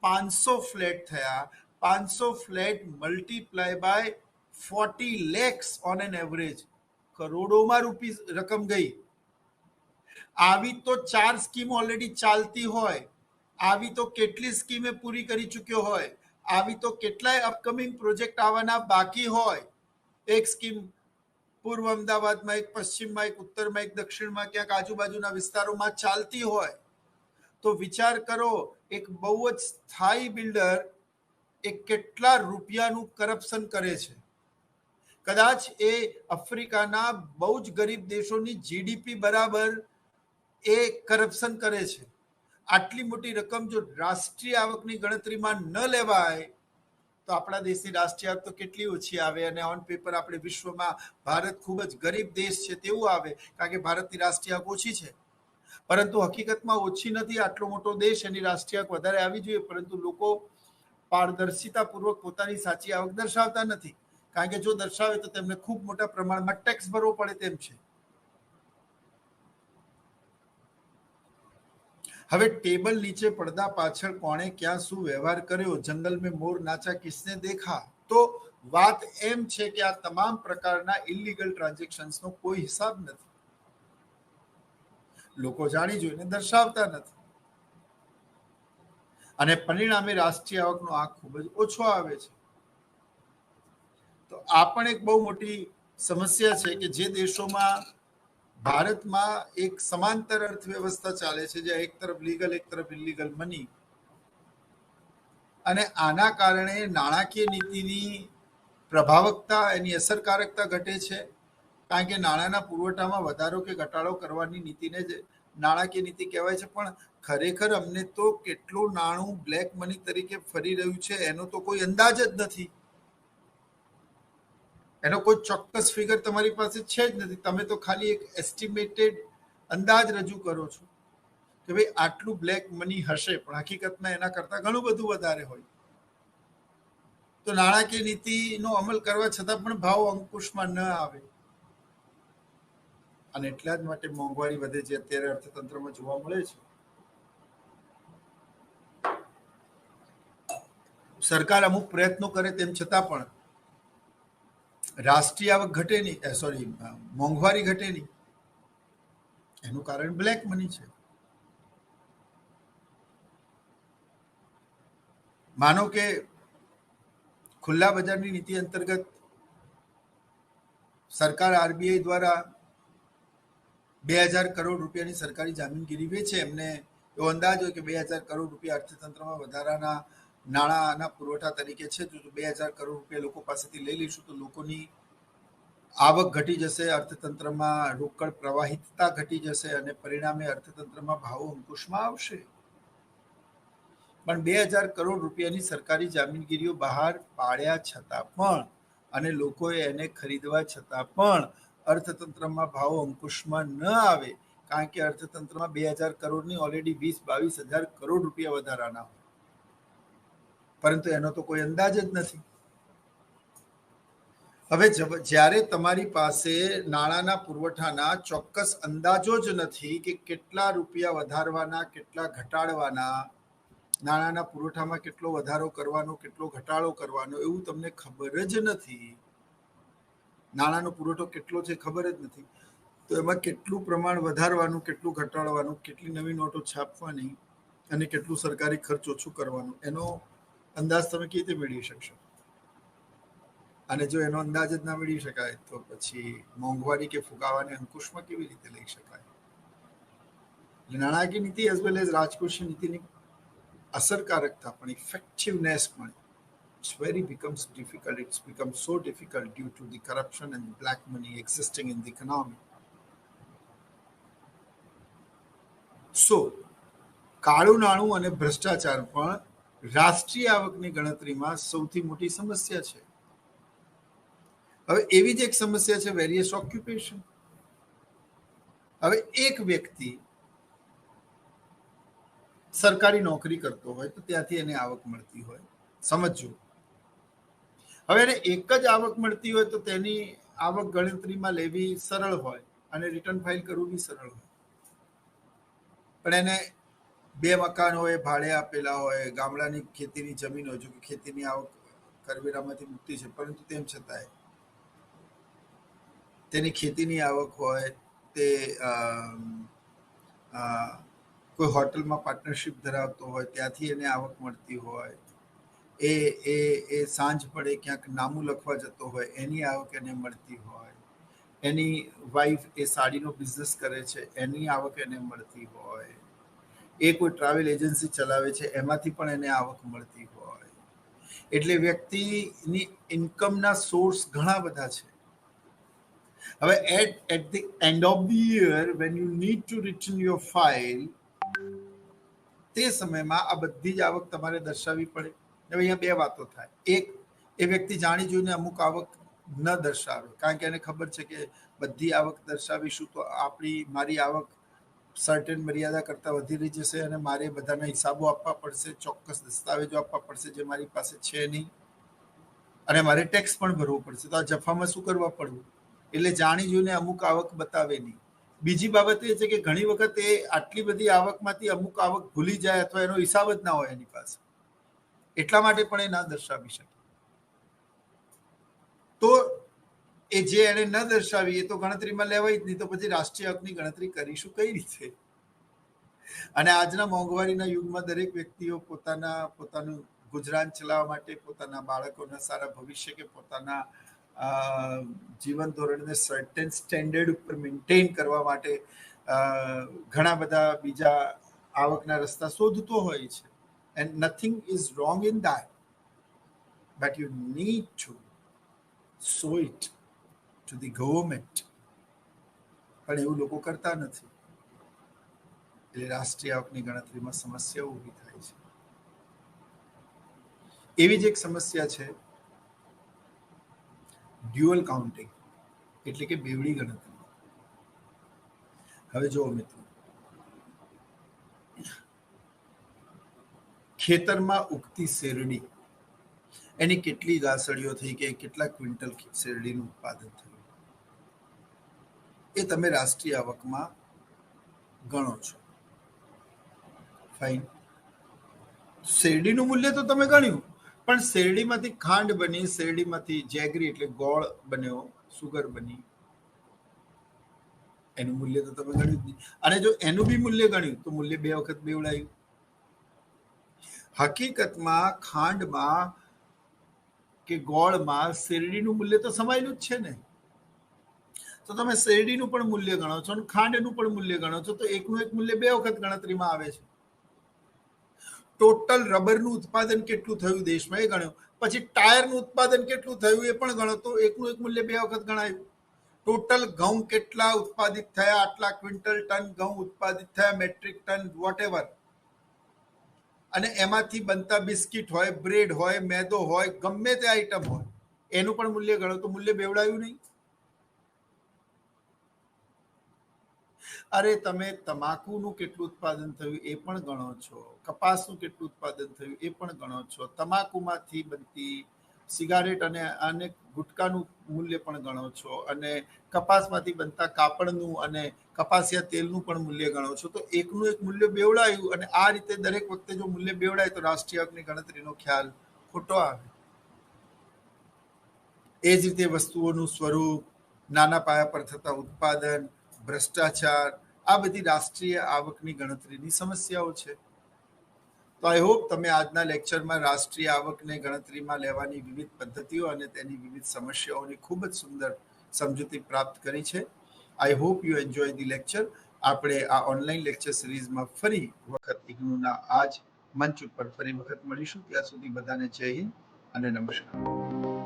500 ફ્લેટ થયા. 500 flat multiply by 40 lakhs on an average, કરોડોમાં રકમ ગઈ. આવી તો 4 સ્કીમ ઓલરેડી ચાલતી હોય આવી તો કેટલી સ્કીમે પૂરી કરી ચૂક્યો હોય, આવી તો કેટલાય અપકમિંગ પ્રોજેક્ટ આવવાના બાકી હોય. એક સ્કીમ પૂર્વ અમદાવાદમાં, એક પશ્ચિમમાં, એક ઉત્તરમાં, એક દક્ષિણમાં, ક્યાંક આજુબાજુના વિસ્તારોમાં ચાલતી હોય, તો વિચાર કરો એક બહુ જ સ્થાયી બિલ્ડર એ કેટલા રૂપિયાનું કરપ્શન કરે છે. કદાચ એ આફ્રિકાના બહુ જ ગરીબ દેશોની જીડીપી બરાબર એ કરપ્શન કરે છે. આટલી મોટી રકમ જો રાષ્ટ્રીય આવકની ગણતરીમાં ન લેવાય તો આપણા દેશની રાષ્ટ્રીય આવક તો કેટલી ઓછી આવે, અને ઓન પેપર આપણે વિશ્વમાં ભારત ખૂબ જ ગરીબ દેશ છે તેવું આવે, કારણ કે ભારતની રાષ્ટ્રીય આવક ઓછી છે. પરંતુ હકીકતમાં ઓછી નથી. આટલો મોટો દેશ, એની રાષ્ટ્રીય આવક વધારે આવી જોઈએ, પરંતુ લોકો પારદર્શિતાપૂર્વક પોતાની સાચી આવક દર્શાવતા નથી, કારણ કે જો દર્શાવે તો તેમને ખૂબ મોટા પ્રમાણમાં ટેક્સ ભરવો પડે તેમ છે. હવે ટેબલ નીચે પડદા પાછળ કોણે ક્યાં શું વ્યવહાર કર્યો, જંગલ મેં મોર નાચા કિસને દેખા, તો વાત એમ છે કે આ તમામ પ્રકારના ઇલીગલ ટ્રાન્ઝેક્શન્સનો કોઈ હિસાબ નથી. લોકો જાણી જોઈને દર્શાવતા નથી, અને પરિણામે રાષ્ટ્રીય આવકનો આંક ખૂબ જ ઓછો આવે છે. તો આ પણ એક બહુ મોટી સમસ્યા છે કે જે દેશોમાં ભારતમાં એક સમાંતર અર્થવ્યવસ્થા ચાલે છે, જ્યાં એક તરફ લીગલ એક તરફ ઇલીગલ મની, અને આના કારણે નાણાકીય નીતિની પ્રભાવકતા, એની અસરકારકતા ઘટે છે, કારણ કે નાણાંના પુરવઠામાં વધારો કે ઘટાડો કરવાની નીતિને જ નાણાકીય નીતિ કહેવાય છે. પણ ખરેખર અમને તો કેટલું નાણું બ્લેક મની તરીકે ફરી રહ્યું છે એનો તો કોઈ અંદાજ જ નથી. એનો કોઈ ચોક્કસ ફિગર તમારી પાસે છે જ નથી. તમે તો ખાલી એક એસ્ટિમેટેડ અંદાજ રજૂ કરો છો કે ભાઈ આટલું બ્લેક મની હશે, પણ હકીકતમાં એના કરતાં ઘણું બધું વધારે હોય. તો નાણાકીય નીતિનો અમલ કરવા છતાં પણ ભાવ અંકુશમાં ન આવે, અને એટલા જ માટે મોંઘવારી વધે છે અત્યારે અર્થતંત્રમાં જોવા મળે છે. સરકાર અમુક પ્રયત્નો કરે તેમ છતાં પણ રાષ્ટ્રીય આવક ઘટે નહીં, મોંઘવારી ઘટે નહીં. એનું કારણ બ્લેક મની છે. માનો કે ખુલ્લા બજારની નીતિ અંતર્ગત સરકાર આરબીઆઈ દ્વારા 2000 કરોડ રૂપિયાની સરકારી જામીનગીરી વેચે, એમને એવો અંદાજ હોય કે 2000 કરોડ રૂપિયા અર્થતંત્રમાં વધારાના નાણાંના પુરવઠા તરીકે છે. જો 2000 કરોડ રૂપિયા લોકો પાસેથી લઈ લઈશું તો લોકોની આવક ઘટી જશે, અર્થતંત્રમાં રોકડ પ્રવાહિતતા ઘટી જશે, અને પરિણામે અર્થતંત્રમાં ભાવો અંકુશમાં આવશે. પણ 2000 કરોડ રૂપિયાની સરકારી જામીનગીરીઓ બહાર પાડ્યા છતાં પણ, અને લોકોએ એને ખરીદવા છતાં પણ અર્થતંત્રમાં ભાવો અંકુશમાં ન આવે, કારણ કે અર્થતંત્રમાં 2000 કરોડની ઓલરેડી 20-22 હજાર કરોડ રૂપિયા વધારાના હોય, પરંતુ એનો તો કોઈ અંદાજ જ નથી. હવે જ્યારે તમારી પાસે નાણાંના પુરવઠાના ચોક્કસ અંદાજો જ નથી કે કેટલા રૂપિયા વધારવાના, કેટલા ઘટાડવાના, નાણાંના પુરવઠામાં કેટલો વધારો કરવાનો, કેટલો ઘટાડો કરવાનો, એવું તમને ખબર જ નથી. નાણાંનો પુરવઠો કેટલો છે ખબર જ નથી, તો એમાં કેટલું પ્રમાણ વધારવાનું, કેટલું ઘટાડવાનું, કેટલી નવી નોટો છાપવાની, અને કેટલું સરકારી ખર્ચ ઓછું કરવાનું, એનો અંદાજ તમે કેવી રીતે મેળવી શકશો? અને જો એનો અંદાજ જ ના મેળવી શકાય તો પછી મોંઘવારી કે ફુગાવાને અંકુશમાં કેવી રીતે લઈ શકાય? એટલે નાણાકીય નીતિ એઝ વેલ એઝ રાજકોષીય નીતિની અસરકારકતા પણ, ઇફેક્ટિવનેસ પણ, it's become so difficult due to the corruption and black money existing in the economy. So કાળું નાણું અને ભ્રષ્ટાચાર પણ રાષ્ટ્રીય આવકની ગણતરીમાં સૌથી મોટી સમસ્યા છે. હવે એવી જ એક સમસ્યા છે વેરિયસ ઓક્યુપેશન. હવે એક વ્યક્તિ સરકારી નોકરી કરતો હોય તો ત્યાંથી એને આવક મળતી હોય, સમજજો. હવે એને એક જ આવક મળતી હોય તો તેની આવક ગણતરીમાં લેવી સરળ હોય અને રિટર્ન ફાઇલ કરવું બી સરળ હોય. પણ એને 2 મકાન હોય, ભાડે આપેલા હોય, ગામડાની ખેતીની જમીન હોય, જો કે ખેતીની આવક કરવેરામાંથી મુક્તિ છે, પરંતુ તેમ છતાંય તેની ખેતીની આવક હોય, તે કોઈ હોટલમાં પાર્ટનરશિપ ધરાવતો હોય ત્યાંથી એને આવક મળતી હોય, એ એ એ સાંજ પડે ક્યાંક નામું લખવા જતો હોય એની આવક એને મળતી હોય, એની વાઈફ એ સાડીનો બિઝનેસ કરે છે એની આવક એને મળતી હોય, એ કોઈ ટ્રાવેલ એજન્સી ચલાવે છે એમાંથી પણ એને આવક મળતી હોય. એટલે વ્યક્તિની ઇન્કમના સોર્સ ઘણા બધા છે. હવે at the end of the year when you need to return your file, તે સમયમાં આ બધી જ આવક તમારે દર્શાવવી પડે. હવે અહીંયા બે વાતો થાય. એક, એ વ્યક્તિ જાણી જોઈને અમુક આવક ન દર્શાવે, કારણ કે એને ખબર છે કે બધી આવક દર્શાવીશું તો મારી આવક સર્ટેન મર્યાદા કરતાં વધી રહી જશે અને મારે બધાના હિસાબો આપવા પડશે, ચોક્કસ દસ્તાવેજો આપવા પડશે જે મારી પાસે છે નહીં, અને મારે ટેક્સ પણ ભરવો પડશે. તો આ જફામાં શું કરવા પડવું? એટલે જાણી જોઈને અમુક આવક બતાવે નહીં. બીજી બાબત એ છે કે ઘણી વખત એ આટલી બધી આવકમાંથી અમુક આવક ભૂલી જાય અથવા એનો હિસાબ જ ના હોય એની પાસે, એટલા માટે પણ એ ના દર્શાવી શકે. તો એ જે એને ન દર્શાવી એ તો ગણતરીમાં લેવાય જ નહીં, તો પછી રાષ્ટ્રીય આવકની ગણતરી કરીશું કઈ રીતે? અને આજના મોંઘવારીના યુગમાં દરેક વ્યક્તિઓ પોતાનું ગુજરાન ચલાવવા માટે, પોતાના બાળકોના સારા ભવિષ્ય કે પોતાના જીવન ધોરણને સર્ટેન સ્ટેન્ડર્ડ ઉપર મેન્ટેન કરવા માટે ઘણા બધા બીજા આવકના રસ્તા શોધતો હોય છે. And nothing is wrong in that, but you need to show it to the government. પણ એવું લોકો કરતા નથી, એટલે રાષ્ટ્રીય આવકની ગણતરીમાં સમસ્યાઓ ઊભી થાય છે. એવી જ એક સમસ્યા છે ડ્યુઅલ કાઉન્ટિંગ, એટલે કે બેવડી ગણતરી. હવે જો મિત્રો, ખેતરમાં ઉગતી શેરડી, એની કેટલી ગાસડીઓ થઈ કે કેટલા ક્વિન્ટલ શેરડીનું ઉત્પાદન થયું, એ તમે રાષ્ટ્રીય આવકમાં ગણો છો. ફાઇન, શેરડીનું મૂલ્ય તો તમે ગણ્યું, પણ શેરડીમાંથી ખાંડ બની, શેરડીમાંથી જેગરી એટલે ગોળ બન્યો, સુગર બની, એનું મૂલ્ય તો તમે ગણ્યું જ નહીં. અને જો એનું બી મૂલ્ય ગણ્યું તો મૂલ્ય બે વખત બેવડાયું. હકીકતમાં ખાંડમાં કે ગોળમાં શેરડીનું મૂલ્ય તો સમાયેલું જ છે ને. તો તમે શેરડીનું પણ મૂલ્ય ગણો છો અને ખાંડનું પણ મૂલ્ય ગણો છો, તો એકનું એક મૂલ્ય બે વખત ગણતરીમાં આવે છે. ટોટલ રબરનું ઉત્પાદન કેટલું થયું દેશમાં એ ગણ્યું, પછી ટાયરનું ઉત્પાદન કેટલું થયું એ પણ ગણો, તો એકનું એક મૂલ્ય બે વખત ગણાયું. ટોટલ ઘઉં કેટલા ઉત્પાદિત થયા, આટલા ક્વિન્ટલ ટન ઘઉં ઉત્પાદિત થયા, મેટ્રિક ટન વોટેવર, અને એમાંથી બનતા બિસ્કિટ હોય, બ્રેડ હોય, મેદો હોય, ગમે તે આઈટમ હોય, એનું પણ મૂલ્ય ગણો, તો મૂલ્ય બેવડાયું નહીં. અરે તમે તમાકુનું કેટલું ઉત્પાદન થયું એ પણ ગણો છો, કપાસનું કેટલું ઉત્પાદન થયું એ પણ ગણો છો, તમાકુમાંથી બનતી સિગારેટ અને ગુટકાનું મૂલ્ય પણ ગણો છો, અને કપાસમાંથી બનતા કાપડનું અને કપાસિયા તેલનું પણ મૂલ્ય ગણો છો. તો એકનું એક મૂલ્ય બેવડાયું, અને આ રીતે દરેક વખતે જો મૂલ્ય બેવડાય તો રાષ્ટ્રીય આવકની ગણતરીનો ખ્યાલ ખોટો આવે. એ જ રીતે વસ્તુઓનું સ્વરૂપ, નાના પાયા પર થતા ઉત્પાદન, ભ્રષ્ટાચાર, આ બધી રાષ્ટ્રીય આવકની ગણતરીની સમસ્યાઓ છે. તો આઈ હોપ તમે આજના લેક્ચરમાં રાષ્ટ્રીય આવકને ગણતરીમાં લેવાની વિવિધ પદ્ધતિઓ અને તેની વિવિધ સમસ્યાઓની ખૂબ જ સુંદર સમજૂતી પ્રાપ્ત કરી છે. I hope you enjoy the lecture. આપણે આ ઓનલાઈન લેક્ચર સિરીઝમાં ફરી વખત ઇગ્નુના આજ મંચ ઉપર ફરી વખત મળીશું. ત્યાં સુધી બધાને જય હિન્દ અને નમસ્કાર.